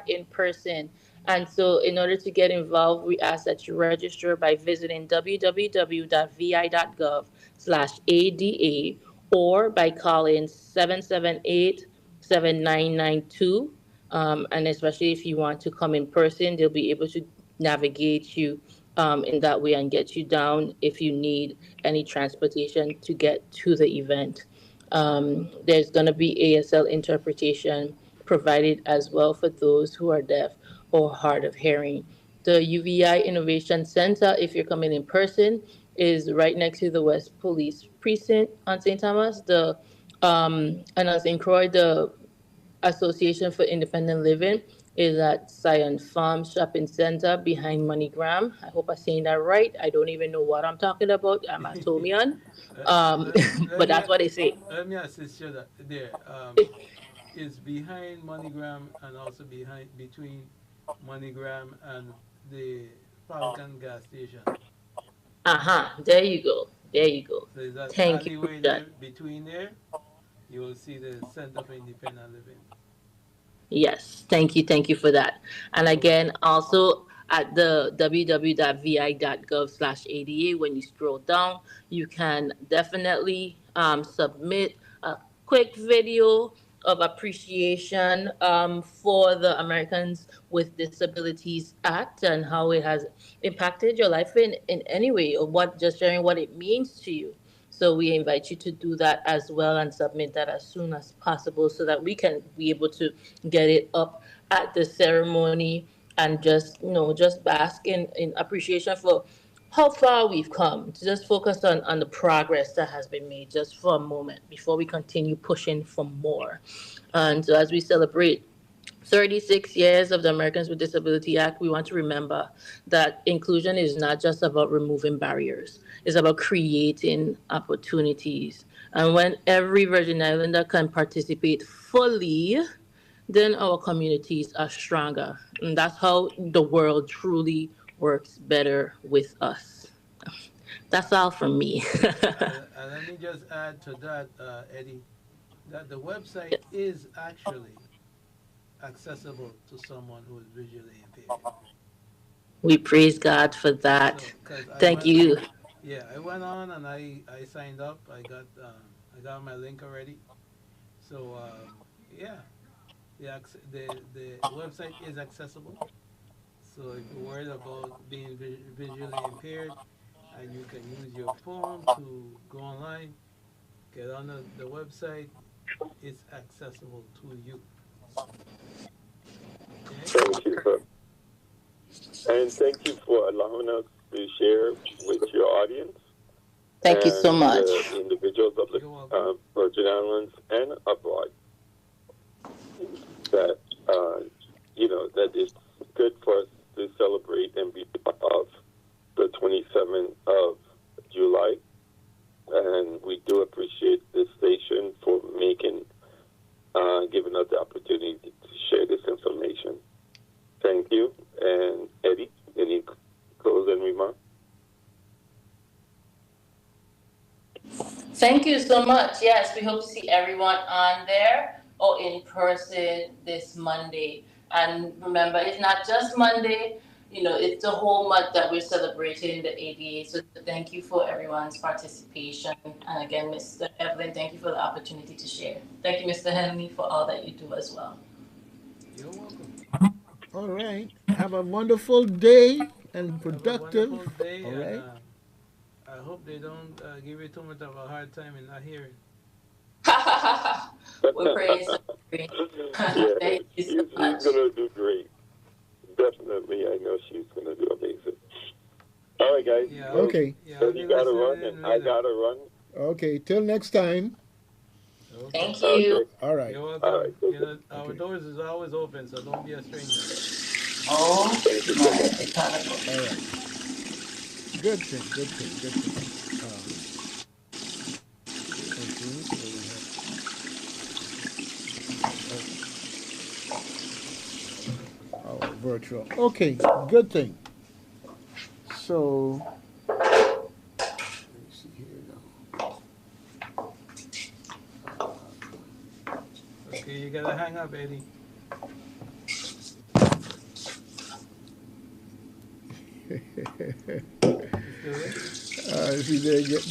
in person. And so, in order to get involved, we ask that you register by visiting www.vi.gov/ADA or by calling 778-7992. And especially if you want to come in person, they'll be able to navigate you in that way and get you down if you need any transportation to get to the event. There's going to be ASL interpretation provided as well for those who are deaf or hard of hearing. The UVI Innovation Center, if you're coming in person, is right next to the West Police Precinct on St. Thomas. And on St. Croix, the Association for Independent Living is at Zion Farm Shopping Center behind MoneyGram. I hope I'm saying that right. I don't even know what I'm talking about. I'm a Tomian. Let But me that's what they say. let me assist you there. It's behind MoneyGram and also behind between MoneyGram and the Falcon gas station. There you go. There you go. So is that Thank you, alleyway Richard. there between there? You will see the Center for Independent Living. Yes, thank you for that. And again, also at the www.vi.gov/ADA, when you scroll down, you can definitely submit a quick video of appreciation for the Americans with Disabilities Act and how it has impacted your life in any way, or what just sharing what it means to you. So we invite you to do that as well and submit that as soon as possible so that we can be able to get it up at the ceremony and just just bask in appreciation for how far we've come. To just focus on the progress that has been made just for a moment before we continue pushing for more. And so as we celebrate 36 years of the Americans with Disability Act, we want to remember that inclusion is not just about removing barriers, it's about creating opportunities. And when every Virgin Islander can participate fully, then our communities are stronger. And that's how the world truly works better with us. That's all from me. And let me just add to that, Eddie, that the website is actually accessible to someone who is visually impaired. We praise God for that. So, cause Thank you. yeah, I went on and I signed up. I got my link already. So yeah, the website is accessible. So if you're worried about being visually impaired, and you can use your phone to go online, get on the website, it's accessible to you. Okay? Thank you, sir. And thank you for allowing us to share with your audience. Thank you so much. The individuals of the Virgin Islands and abroad. That, that it's good for us to celebrate and be part of the 27th of July. And we do appreciate this station for giving us the opportunity to share this information. Thank you. And Eddie, any closing remarks? Thank you so much. Yes, we hope to see everyone on there or in person this Monday. And remember, it's not just Monday, it's the whole month that we're celebrating the ADA. So thank you for everyone's participation. And again, Mr. Evelyn, thank you for the opportunity to share. Thank you, Mr. Henley, for all that you do as well. You're welcome. All right. Have a wonderful day and productive. Have a wonderful day. All right. And, I hope they don't give you too much of a hard time in not hearing. We're praised. Thank you so much. She's going to do great. Definitely, I know she's going to do amazing. All right, guys. Yeah, Okay. Yeah, So you got to run, and I got to run. Okay. Till next time. Okay. Thank you. Okay. All right. You're welcome. All right. Our Okay. doors is always open, so don't be a stranger. Oh, Thank you so much. my. All right. Good thing. Good thing. Good thing. Okay. So we have our virtual. Okay. Good thing. So. Let me see here now. gotta hang up, Eddie. See there get.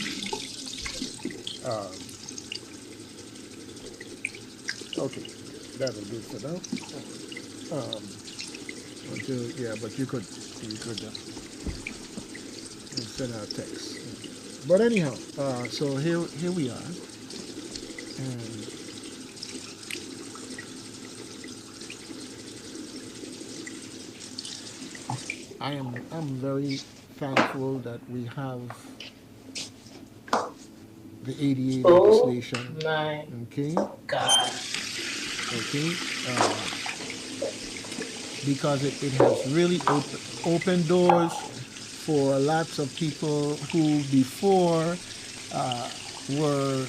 Okay, that'll do for now. But you could send out text. But anyhow, so here we are, and I'm very thankful that we have the ADA legislation. Oh my Okay. God. Okay. Because it has really opened doors for lots of people who before were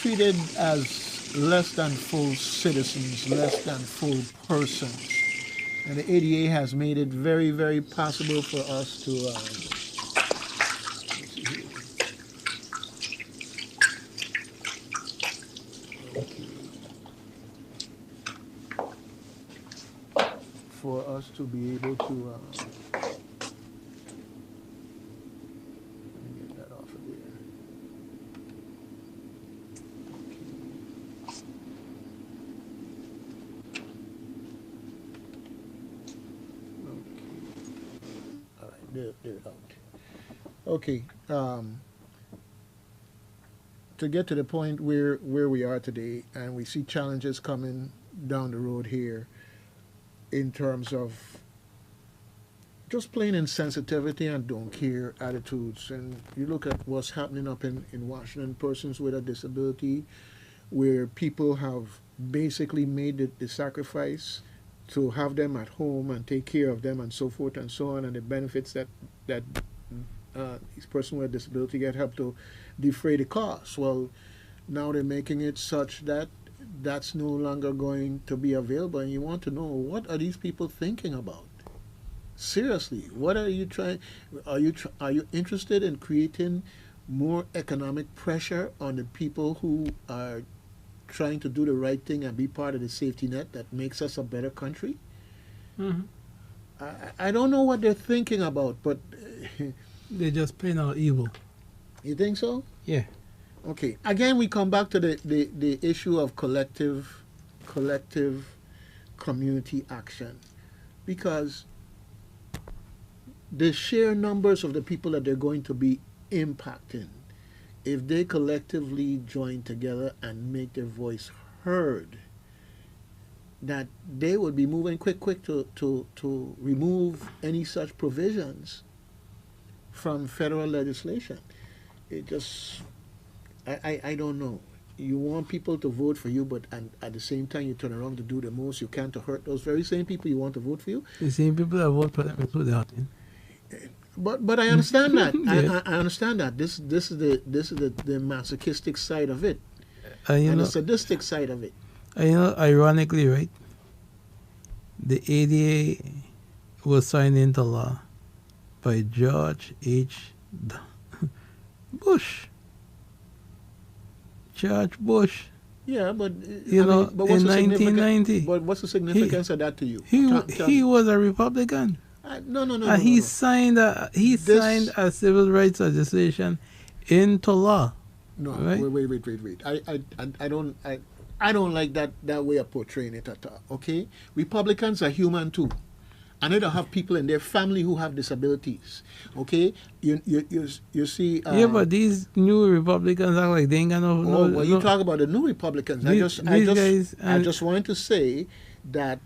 treated as less than full citizens, less than full persons. And the ADA has made it very, very possible for us to be able to let me get that off of there. Okay. All right, they're out. Okay. To get to the point where we are today, and we see challenges coming down the road here in terms of just plain insensitivity and don't care attitudes. And you look at what's happening up in Washington, persons with a disability, where people have basically made the sacrifice to have them at home and take care of them and so forth and so on, and the benefits that these persons with a disability get help to defray the costs. Well, now they're making it such that that's no longer going to be available, and you want to know, what are these people thinking about? Seriously, what are you trying? Are you interested in creating more economic pressure on the people who are trying to do the right thing and be part of the safety net that makes us a better country? Mm-hmm. I don't know what they're thinking about, but they're just playing out evil. You think so? Yeah. Okay. Again, we come back to the issue of collective community action, because the sheer numbers of the people that they're going to be impacting, if they collectively join together and make their voice heard, that they would be moving quick to remove any such provisions from federal legislation. It just, I don't know. You want people to vote for you, but at the same time you turn around to do the most you can to hurt those very same people you want to vote for you. The same people that vote for them is who they are. But I understand that. Yeah. I understand that. This is the masochistic side of it, and the sadistic side of it. And ironically, right, the ADA was signed into law by George H. Bush. George Bush. Yeah, but but in 1990. But what's the significance of that to you? He was a Republican. No. And he signed a civil rights legislation into law. No, right? Wait. I don't like that way of portraying it at all. Okay, Republicans are human too, and they don't have people in their family who have disabilities. Okay, you see. Yeah, but these new Republicans act like they ain't got no. You talk about the new Republicans. I just wanted to say that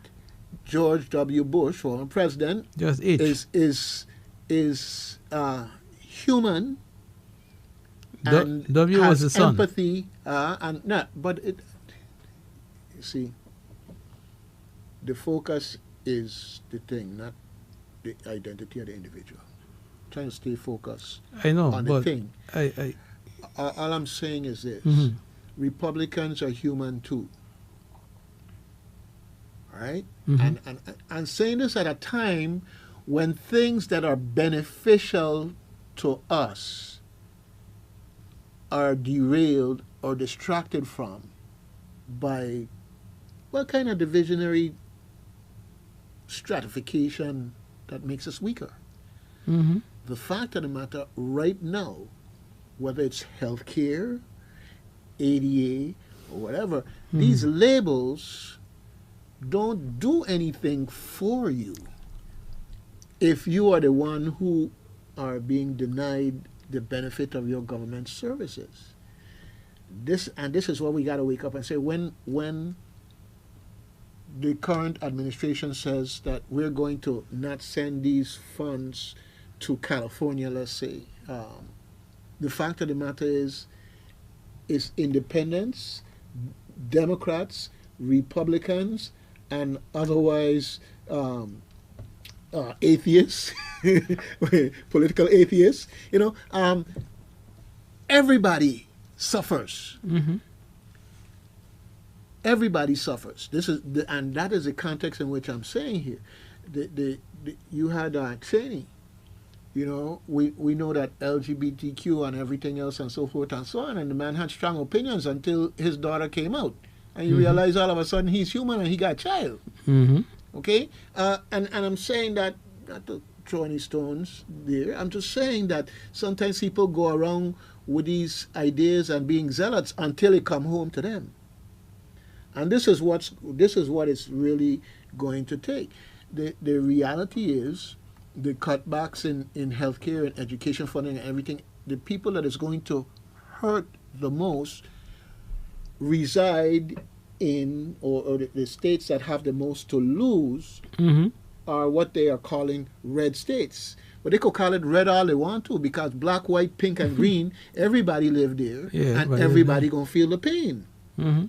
George W. Bush, former president, is human. And W has was the son. Empathy, and not, but it. You see, the focus is the thing, not the identity of the individual. Trying to stay focused. I know, on but the thing. All I'm saying is this: Republicans are human too. All right, and saying this at a time when things that are beneficial to us are derailed or distracted from by what kind of divisionary stratification that makes us weaker? Mm-hmm. The fact of the matter right now, whether it's healthcare, ADA, or whatever, these labels don't do anything for you if you are the one who are being denied the benefit of your government services. This is what we got to wake up and say, when the current administration says that we're going to not send these funds to California, let's say, the fact of the matter is independents, Democrats, Republicans, and otherwise atheists, political atheists, everybody suffers. Mm-hmm. Everybody suffers. And that is the context in which I'm saying here. You had Cheney. We know that LGBTQ and everything else and so forth and so on, and the man had strong opinions until his daughter came out. And you realize all of a sudden he's human and he got a child. Mm-hmm. Okay? And I'm saying that, not to throw any stones there, I'm just saying that sometimes people go around with these ideas and being zealots until it come home to them. And this is what it's really going to take. The reality is the cutbacks in healthcare and education funding and everything, the people that is going to hurt the most reside in, or the states that have the most to lose are what they are calling red states. But they could call it red all they want to, because black, white, pink, and green, everybody live there, and everybody going to feel the pain. Mm-hmm.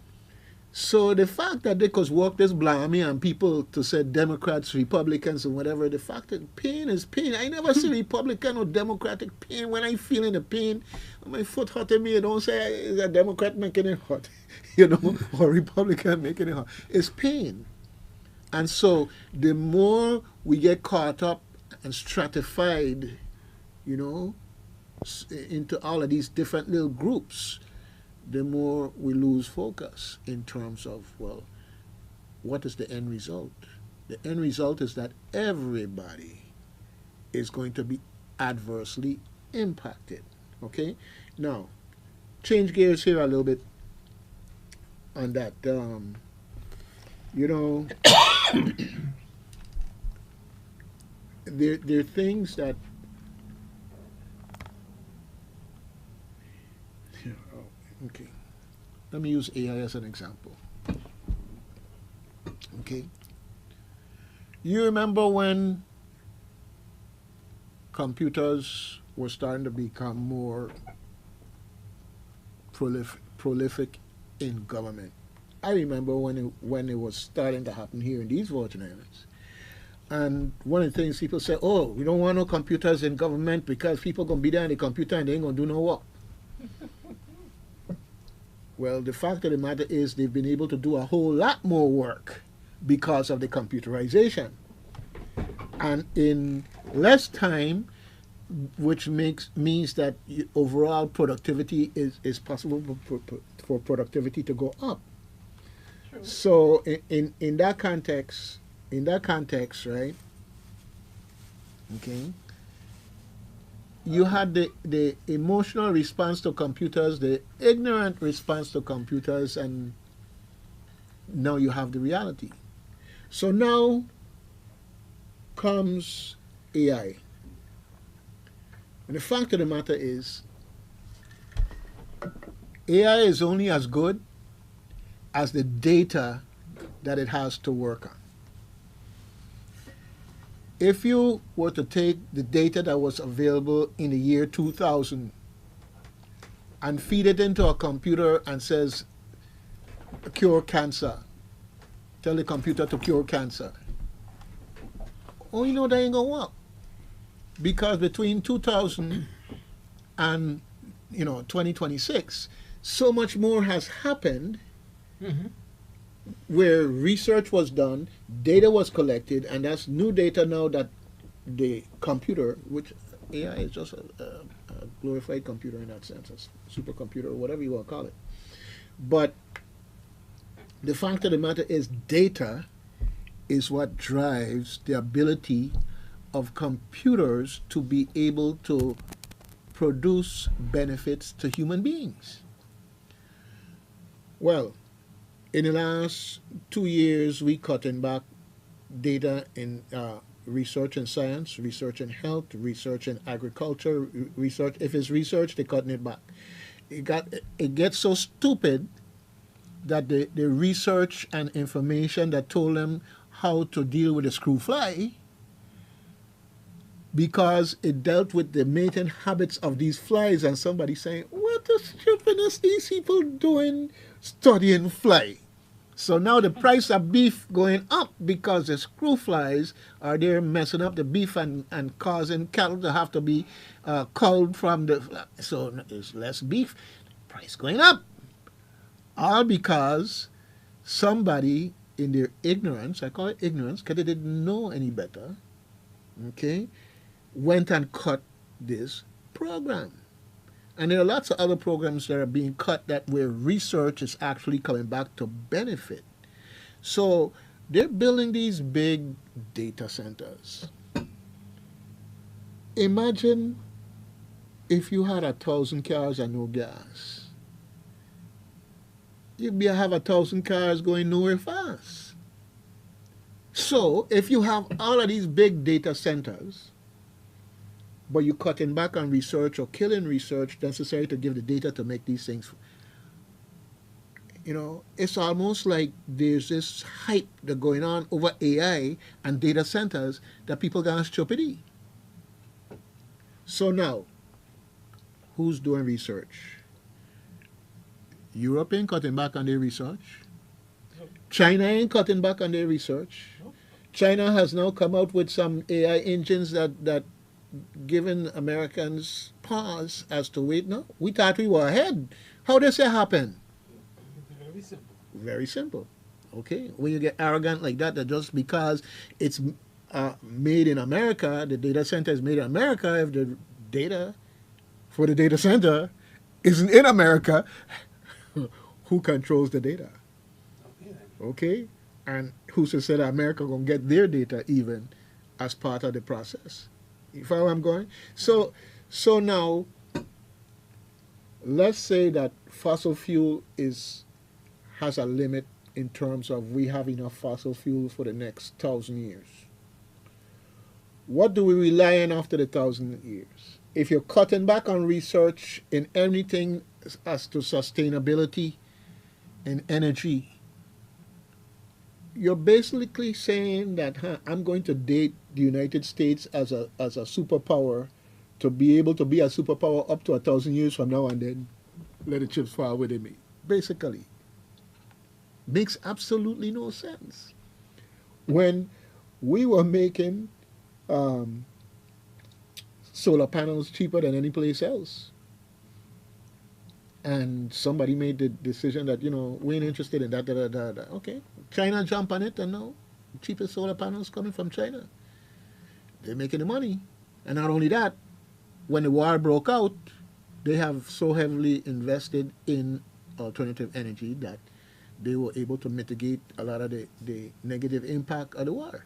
So the fact that they could work this blammy and people to say Democrats, Republicans, and whatever, the fact that pain is pain. I never see Republican or Democratic pain. When I feel in the pain, my foot hurting me, I don't say it's a Democrat making it hurt, or Republican making it hurt. It's pain. And so the more we get caught up and stratified, into all of these different little groups, the more we lose focus in terms of, well, what is the end result? The end result is that everybody is going to be adversely impacted. Okay? Now, change gears here a little bit on that. There are things that okay. Let me use AI as an example. Okay. You remember when computers were starting to become more prolific in government? I remember when it was starting to happen here in these Virgin Islands. And one of the things people say, oh, we don't want no computers in government because people going to be there on the computer and they ain't going to do no work. Well, the fact of the matter is they've been able to do a whole lot more work because of the computerization. And in less time, which means that overall productivity is possible for productivity to go up. True. So in that context, right? Okay. You had the emotional response to computers, the ignorant response to computers, and now you have the reality. So now comes AI. And the fact of the matter is, AI is only as good as the data that it has to work on. If you were to take the data that was available in the year 2000 and feed it into a computer and says, cure cancer, tell the computer to cure cancer, oh, that ain't gonna work. Because between 2000 and 2026, so much more has happened where research was done, data was collected, and that's new data now that the computer, which AI is just a glorified computer in that sense, a supercomputer or whatever you want to call it. But The fact of the matter is, data is what drives the ability of computers to be able to produce benefits to human beings. Well, in the last 2 years, we cutting back data in research in science, research in health, research in agriculture, research. If it's research, they're cutting it back. It gets so stupid that the research and information that told them how to deal with a screw fly, because it dealt with the mating habits of these flies, and somebody saying, what the stupidness these people doing studying fly? So now the price of beef going up because the screw flies are there messing up the beef and causing cattle to have to be culled from the... So there's less beef, price going up. All because somebody in their ignorance, I call it ignorance because they didn't know any better, okay, went and cut this program. And there are lots of other programs that are being cut that where research is actually coming back to benefit. So they're building these big data centers. Imagine if you had 1,000 cars and no gas. You'd have 1,000 cars going nowhere fast. So if you have all of these big data centers, but you're cutting back on research or killing research necessary to give the data to make these things, you know, it's almost like there's this hype that's going on over AI and data centers that people gonna stupidity. So now, who's doing research? Europe ain't cutting back on their research. China ain't cutting back on their research. China has now come out with some AI engines that given Americans pause as to wait, no, we thought we were ahead. How does it happen? Very simple. Very simple. Okay, when you get arrogant like that, that just because it's made in America, the data center is made in America, if the data for the data center isn't in America, who controls the data? Okay, and who's to say that America gonna get their data even as part of the process? You follow where I'm going? So now, let's say that fossil fuel has a limit in terms of we have enough fossil fuel for the next 1,000 years. What do we rely on after the 1,000 years? If you're cutting back on research in anything as to sustainability and energy, you're basically saying that I'm going to date the United States as a superpower to be able to be a superpower up to 1,000 years from now, and then let the chips fall within me. Basically, makes absolutely no sense. When we were making solar panels cheaper than any place else, and somebody made the decision that, you know, we ain't interested in that, okay, China jump on it, and now the cheapest solar panels coming from China. They're making the money. And not only that, when the war broke out, they have so heavily invested in alternative energy that they were able to mitigate a lot of the negative impact of the war.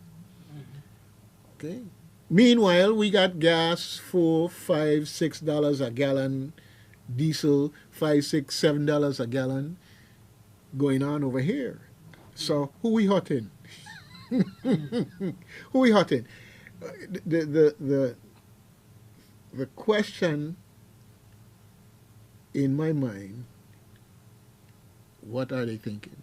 Okay. Meanwhile, we got gas $4, $5, $6 a gallon, diesel $5, $6, $7 a gallon going on over here. So who we hurting? Who we hurting? The question in my mind, what are they thinking?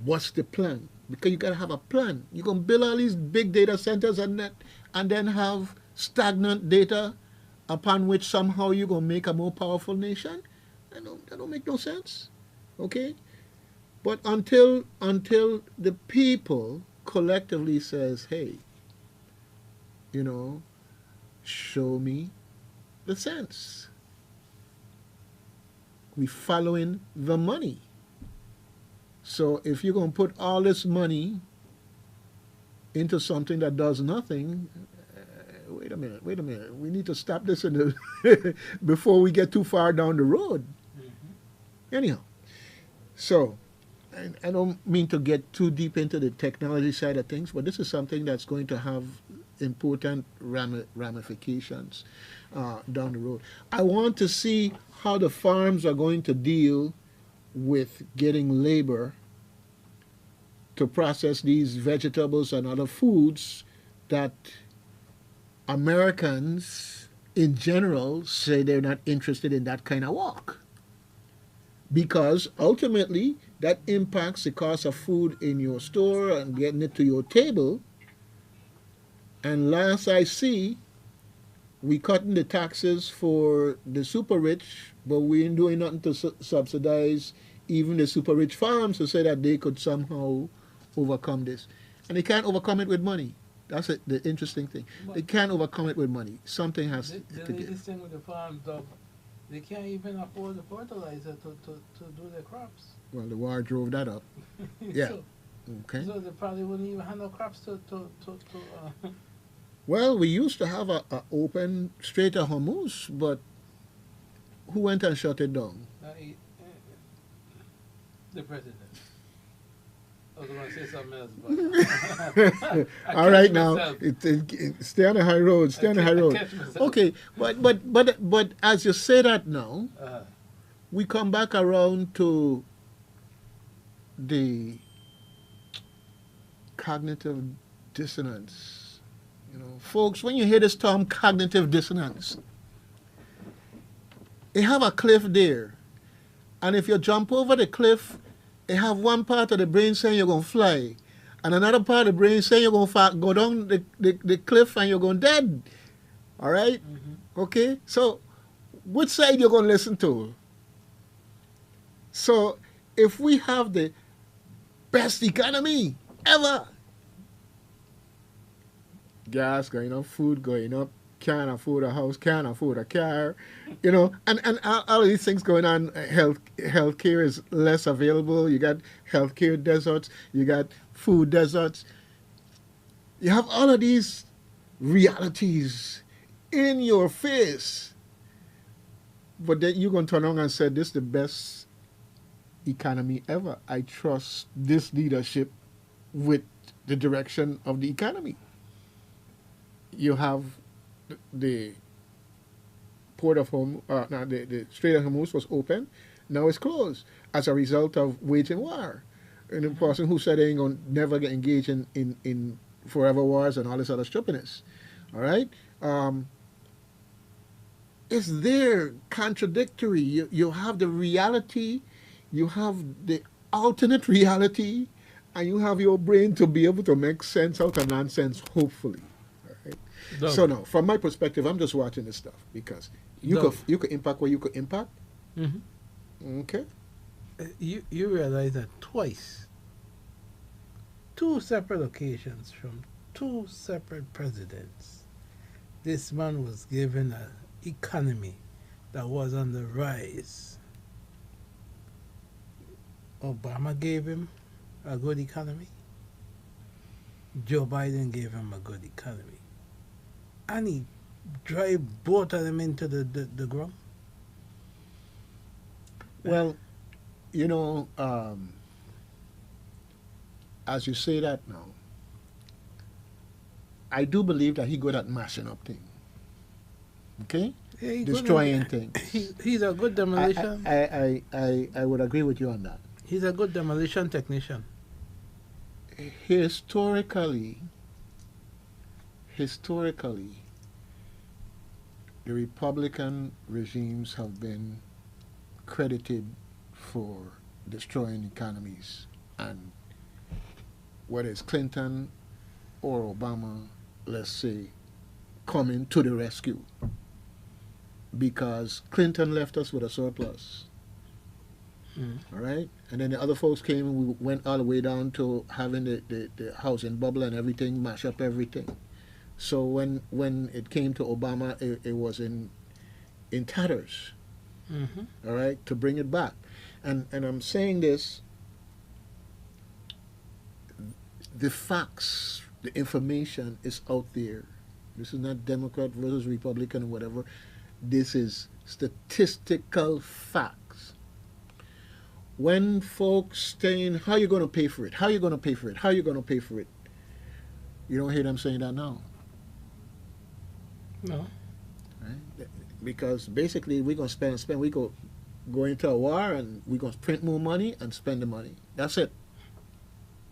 What's the plan? Because you gotta have a plan. You're gonna build all these big data centers and then have stagnant data upon which somehow you're gonna make a more powerful nation. That don't make no sense. Okay? But until the people collectively says, hey, you know, show me the sense. We following the money. So if you're going to put all this money into something that does nothing, wait a minute. We need to stop this before we get too far down the road. Anyhow, so I don't mean to get too deep into the technology side of things, but this is something that's going to have important ramifications down the road. I want to see how the farms are going to deal with getting labor to process these vegetables and other foods that Americans in general say they're not interested in that kind of work. Because ultimately, that impacts the cost of food in your store and getting it to your table. And last I see, we cutting the taxes for the super rich, but we ain't doing nothing to subsidize even the super rich farms to say that they could somehow overcome this. And they can't overcome it with money. That's the interesting thing. They can't overcome it with money. Something has to The give. latest thing with the farms, though, they can't even afford the fertilizer to do their crops. Well, the war drove that up. Yeah. So, Okay. so they probably wouldn't even have no crops to Well, we used to have a open Strait of Hormuz, but who went and shut it down? The president. I was going to say something else, but All right, now myself. stay on the high road. Stay on the high road. catch myself. Okay, but as you say that now, we come back around to the cognitive dissonance. You know, folks, when you hear this term cognitive dissonance, they have a cliff there, and if you jump over the cliff, they have one part of the brain saying you're going to fly, and another part of the brain saying you're going to go down the cliff and you're going dead. All right? Mm-hmm. Okay? So, which side you're going to listen to? So, if we have the best economy ever, gas going up, food going up, can't afford a house, can't afford a car, you know, and all of these things going on. Healthcare is less available. You got healthcare deserts. You got food deserts. You have all of these realities in your face. But then you're going to turn around and say, this is the best economy ever. I trust this leadership with the direction of the economy. You have the port of the Strait of Hormuz was open, now it's closed as a result of waging war. And the person who said they ain't gonna never get engaged in forever wars and all this other stupidness. All right, it's there contradictory. You have the reality, you have the alternate reality, and you have your brain to be able to make sense out of nonsense. Hopefully. No. So no, from my perspective, I'm just watching this stuff because you could impact where you could impact. Mm-hmm. Okay. You realize that twice, two separate occasions from two separate presidents, this man was given an economy that was on the rise. Obama gave him a good economy. Joe Biden gave him a good economy. And he drive both of them into the ground. Well, you know, as you say that now, I do believe that he good at mashing up things. Okay? Yeah, he destroying good things. He's a good demolition. I would agree with you on that. He's a good demolition technician. Historically, the Republican regimes have been credited for destroying economies, and whether it's Clinton or Obama, let's say, coming to the rescue, because Clinton left us with a surplus. All right, and then the other folks came and we went all the way down to having the housing bubble and everything, mash up everything. So when it came to Obama, it was in tatters. All right, to bring it back, and I'm saying this, the facts, the information is out there. This is not Democrat versus Republican or whatever. This is statistical facts. when folks saying, how you going to pay for it? How you going to pay for it? How you going to pay for it? You don't hear them saying that now. No. Right? Because basically we're going to spend and spend. We go into a war and we're going to print more money and spend the money. That's it.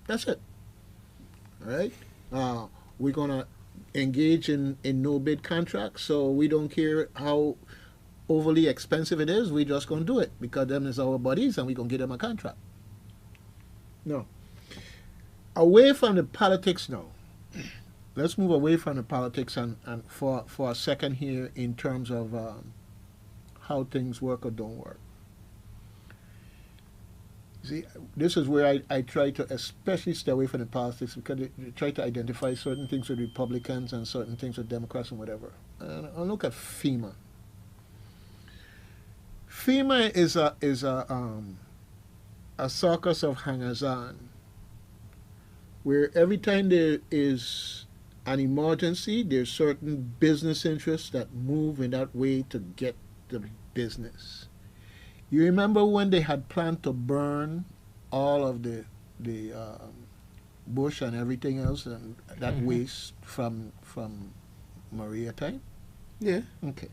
That's it. All right? We're going to engage in no bid contracts, so we don't care how overly expensive it is. We're just going to do it because them is our buddies and we're going to give them a contract. No. Away from the politics now. Let's move away from the politics and for a second here in terms of how things work or don't work. See, this is where I try to especially stay away from the politics because they try to identify certain things with Republicans and certain things with Democrats and whatever. And I'll look at FEMA. FEMA is a circus of hangers-on where every time there is an emergency, there's certain business interests that move in that way to get the business. You remember when they had planned to burn all of the bush and everything else and that waste from Maria time? Yeah. Okay.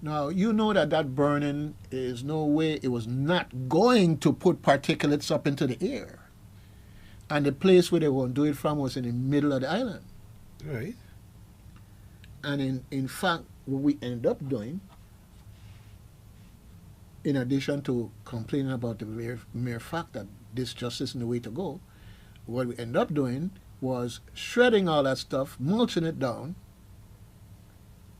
Now, you know that burning is no way, it was not going to put particulates up into the air. And the place where they were going to do it from was in the middle of the island. Right. And in fact, what we ended up doing, in addition to complaining about the mere fact that this just isn't the way to go, what we ended up doing was shredding all that stuff, mulching it down,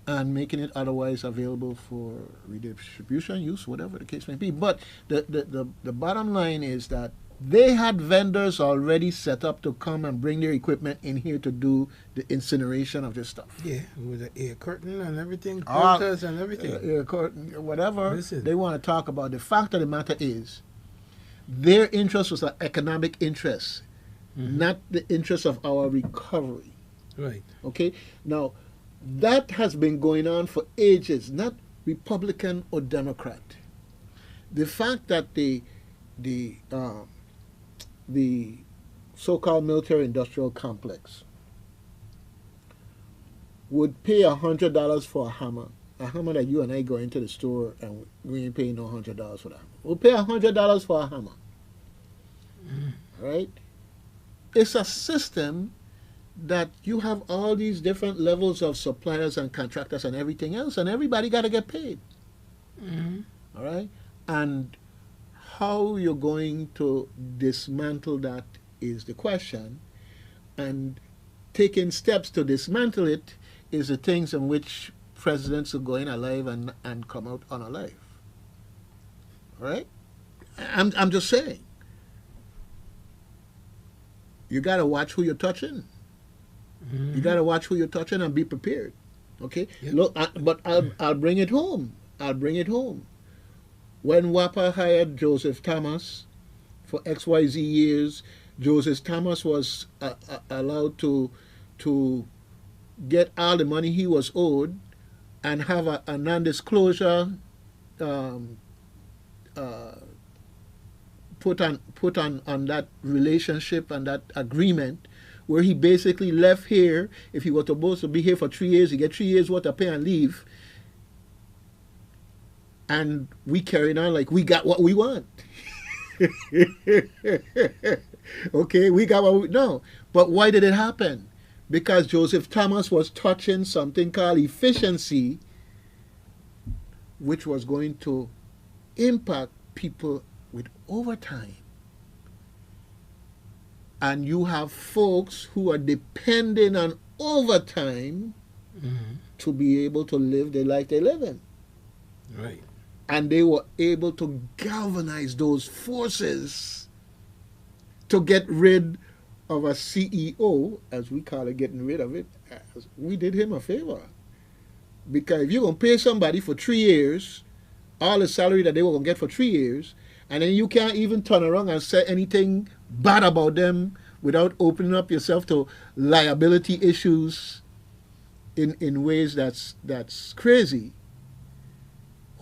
and making it otherwise available for redistribution, use, whatever the case may be. But the bottom line is that they had vendors already set up to come and bring their equipment in here to do the incineration of this stuff. Yeah, with the air curtain and everything, filters and everything. Air curtain, whatever Listen. they want to talk about. The fact of the matter is, their interest was an economic interest, not the interest of our recovery. Right. Okay? Now, that has been going on for ages, not Republican or Democrat. The fact that the so-called military-industrial complex would pay $100 for a hammer that you and I go into the store and we ain't paying no $100 for that. We'll pay $100 for a hammer. Right? It's a system that you have all these different levels of suppliers and contractors and everything else, and everybody got to get paid. All right? And how you're going to dismantle that is the question. And taking steps to dismantle it is the things in which presidents are going alive and come out unalive. All right? I'm just saying. You got to watch who you're touching. You got to watch who you're touching and be prepared. Okay? Yep. Look, but I'll bring it home. I'll bring it home. When WAPA hired Joseph Thomas for XYZ years, Joseph Thomas was allowed to get all the money he was owed and have a non-disclosure put on that relationship and that agreement, where he basically left here. If he was supposed to be here for 3 years, he get 3 years worth of pay and leave. And we carried on like we got what we want. Okay, we got what we... No. But why did it happen? Because Joseph Thomas was touching something called efficiency, which was going to impact people with overtime. And you have folks who are depending on overtime to be able to live the life they live in. Right. And they were able to galvanize those forces to get rid of a CEO, as we call it, getting rid of it. We did him a favor. Because if you're going to pay somebody for 3 years, all the salary that they were going to get for 3 years, and then you can't even turn around and say anything bad about them without opening up yourself to liability issues in ways that's crazy.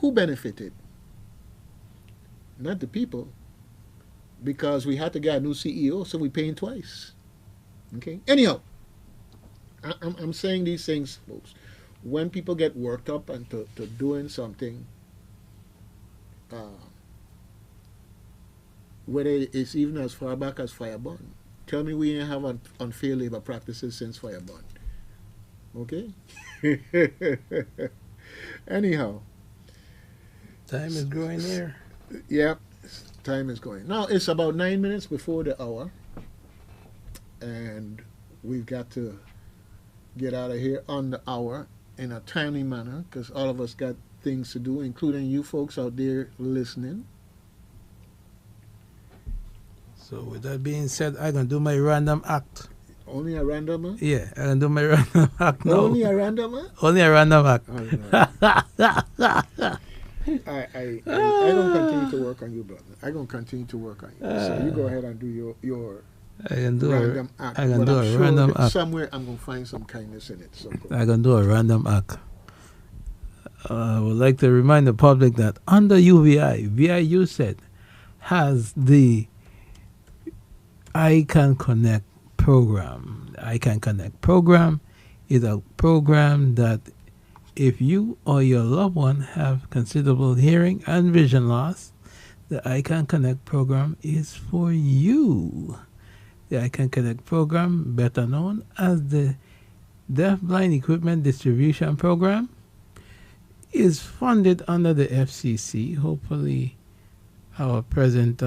Who benefited? not the people, because we had to get a new CEO, so we paying twice. Okay. Anyhow, I'm saying these things, folks. When people get worked up and to doing something, whether it's even as far back as Firebond, tell me we ain't have unfair labor practices since Firebond. Okay? Anyhow. Time is growing there. Yep, time is going. Now it's about 9 minutes before the hour, and we've got to get out of here on the hour in a timely manner because all of us got things to do, including you folks out there listening. So with that being said, I'm gonna do my random act. Only a random act? Yeah, I'm gonna do my random act now. Only a random act? Only a random act. I gonna continue to work on you, brother. I gonna continue to work on you. So you go ahead and do your I can do random act. I can But do I'm a sure random that act. somewhere I'm gonna find some kindness in it. So go. I can do a random act. I would like to remind the public that under UVI, VIU said, has the I Can Connect program. The I Can Connect program is a program that if you or your loved one have considerable hearing and vision loss, the I Can Connect program is for you. The I Can Connect program, better known as the Deaf Blind Equipment Distribution Program, is funded under the FCC. Hopefully, our present,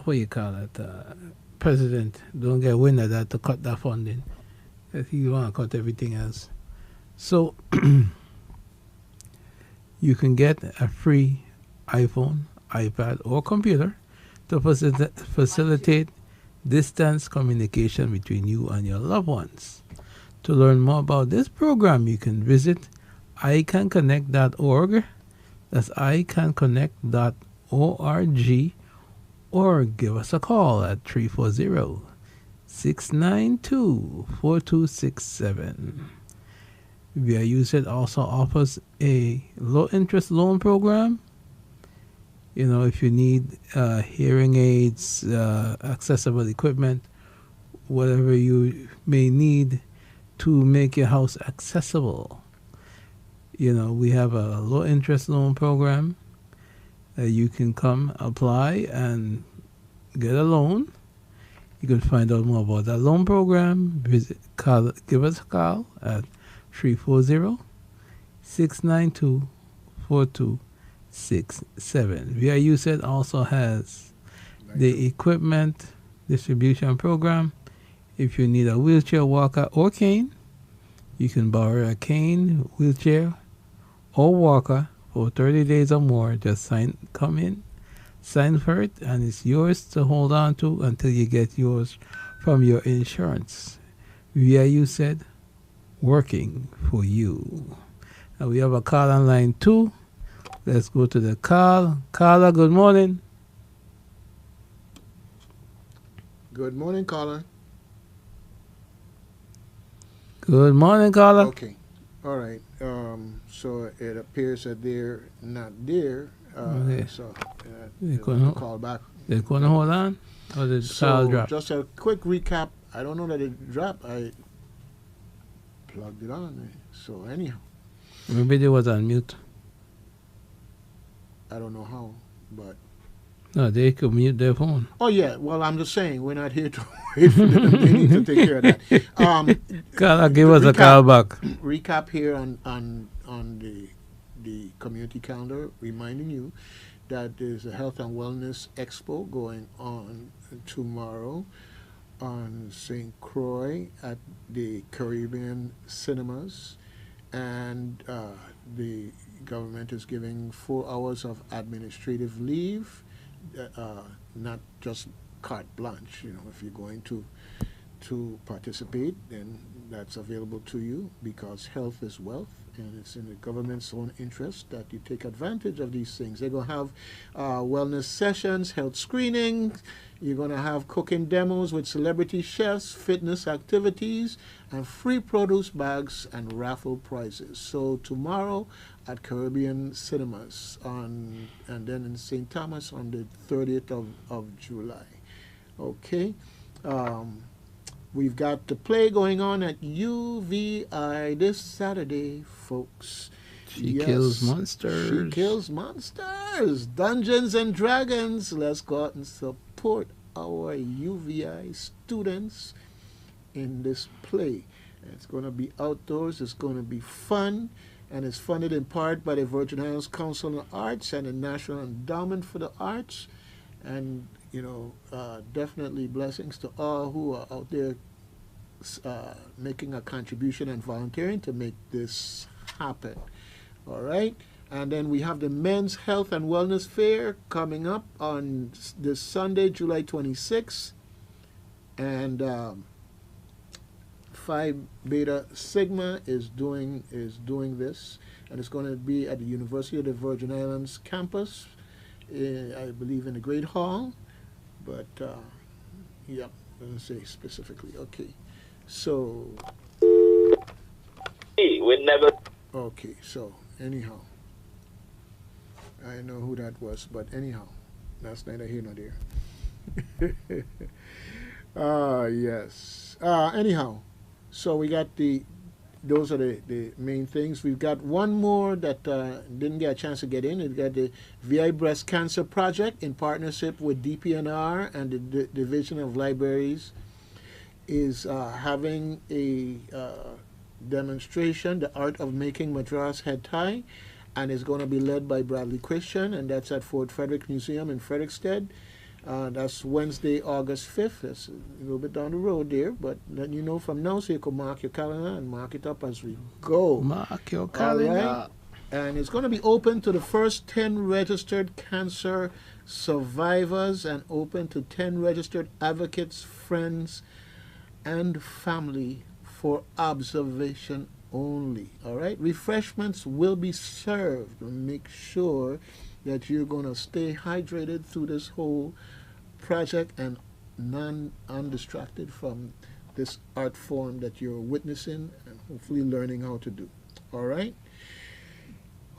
what you call it, president don't get wind of that to cut that funding. He want to cut everything else. So, you can get a free iPhone, iPad, or computer to facilitate distance communication between you and your loved ones. To learn more about this program, you can visit icanconnect.org. That's icanconnect.org, or give us a call at 340-692-4267. VIU said also offers a low-interest loan program. You know, if you need hearing aids, accessible equipment, whatever you may need to make your house accessible. You know, we have a low-interest loan program. You can come apply and get a loan. You can find out more about that loan program. Give us a call at 340-692-4267. VIU said also has the equipment distribution program. If you need a wheelchair, walker, or cane, you can borrow a cane, wheelchair, or walker for 30 days or more. Just come in, sign for it, and it's yours to hold on to until you get yours from your insurance. VIU said, working for you. And we have a call on line 2. Let's go to the call. Caller, good morning. Good morning, caller. Good morning, caller. Okay. All right. So it appears that they're not there. Okay. So They they'll couldn't- call back. They couldn't hold on? Or did the call drop? Just a quick recap. I don't know that it dropped. I plugged it on. So anyhow, Maybe they was on mute. I don't know how, but No, they could mute their phone. oh yeah. Well, I'm just saying we're not here to wait for them. They need to take care of that. Caller, give us a call back. Recap here on the community calendar, reminding you that there's a health and wellness expo going on tomorrow on St. Croix at the Caribbean Cinemas, and the government is giving 4 hours of administrative leave, not just carte blanche. You know, if you're going to participate, then that's available to you, because health is wealth and it's in the government's own interest that you take advantage of these things. They're going to have wellness sessions, health screenings. You're going to have cooking demos with celebrity chefs, fitness activities, and free produce bags and raffle prizes. So tomorrow at Caribbean Cinemas and then in St. Thomas on the 30th of July. Okay. We've got the play going on at UVI this Saturday, folks. She kills monsters. She kills monsters. Dungeons and Dragons. Let's go out and support our UVI students in this play. It's going to be outdoors. It's going to be fun. And it's funded in part by the Virgin Islands Council on Arts and the National Endowment for the Arts. And, definitely blessings to all who are out there making a contribution and volunteering to make this happen. All right. And then we have the Men's Health and Wellness Fair coming up on this Sunday, July 26th. And Phi Beta Sigma is doing this. And it's going to be at the University of the Virgin Islands campus, I believe in the Great Hall. But, yeah, let's say specifically. Okay. So. We never. Okay, so anyhow, I know who that was, but anyhow, that's neither here nor there. Yes. Anyhow, so we got those are the main things. We've got one more that didn't get a chance to get in. We've got the VI Breast Cancer Project in partnership with DPNR and the Division of Libraries is having a demonstration, The Art of Making Madras Head Tie, and it's going to be led by Bradley Christian, and that's at Fort Frederick Museum in Frederickstead. That's Wednesday, August 5th. That's a little bit down the road there, but letting you know from now so you can mark your calendar and mark it up as we go. Mark your calendar. Right? And it's going to be open to the first 10 registered cancer survivors and open to 10 registered advocates, friends, and family for observation only. All right? Refreshments will be served. Make sure that you're going to stay hydrated through this whole project and undistracted from this art form that you're witnessing and hopefully learning how to do. All right?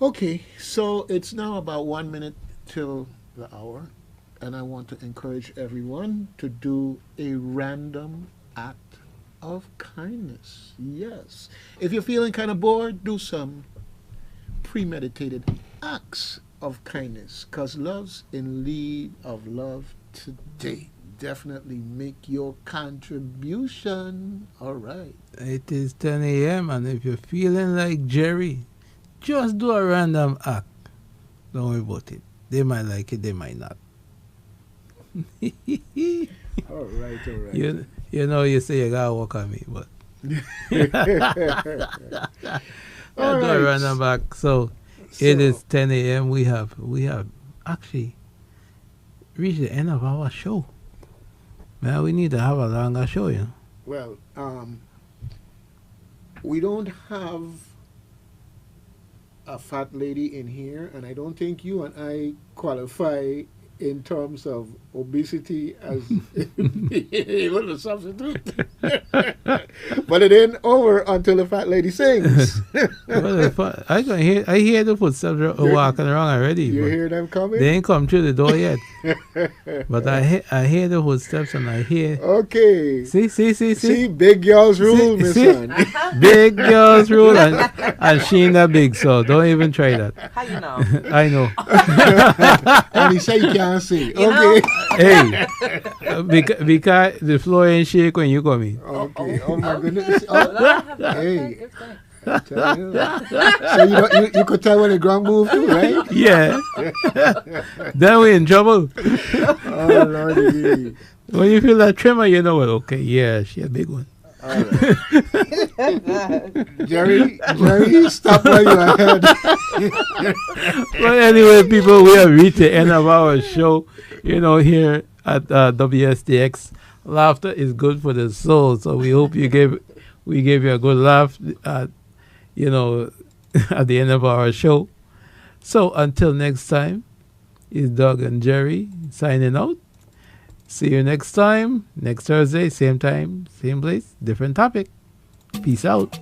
Okay, so it's now about 1 minute till the hour, and I want to encourage everyone to do a random act of kindness. Yes. If you're feeling kind of bored, do some premeditated acts of kindness, because love's in need of love today. Definitely make your contribution. All right. It is 10 a.m. and if you're feeling like Jerry, just do a random act. Don't worry about it. They might like it, they might not. All right, all right. You say you gotta work on me, but all do right. a random act. So it is 10 a.m. We have actually reached the end of our show. Man, we need to have a longer show, you know. Well, we don't have a fat lady in here, and I don't think you and I qualify in terms of obesity as being able to substitute. But it ain't over until the fat lady sings. I hear the footsteps walking around already. You hear them coming? They ain't come through the door yet. But I hear the footsteps and I hear. Okay. See, big girls rule, Miss Son. Big girls rule, and she ain't that big, so don't even try that. How you know? I know. And he say you can't see. You Okay. Hey, because the floor ain't shake when you come in. Okay. Oh my goodness. Well, Oh, I have that. hey. Good thing. I tell you. So you could tell when the ground move too, right? Yeah. Then we in trouble. Oh Lordy. When you feel that tremor, you know what? Okay, yeah, she a big one. All right. Jerry, stop while you're ahead. But anyway, people, we have reached the end of our show. Here at WSTX, laughter is good for the soul. So we hope we gave you a good laugh. at the end of our show. So until next time, it's Doug and Jerry signing out. See you next time, next Thursday, same time, same place, different topic. Peace out.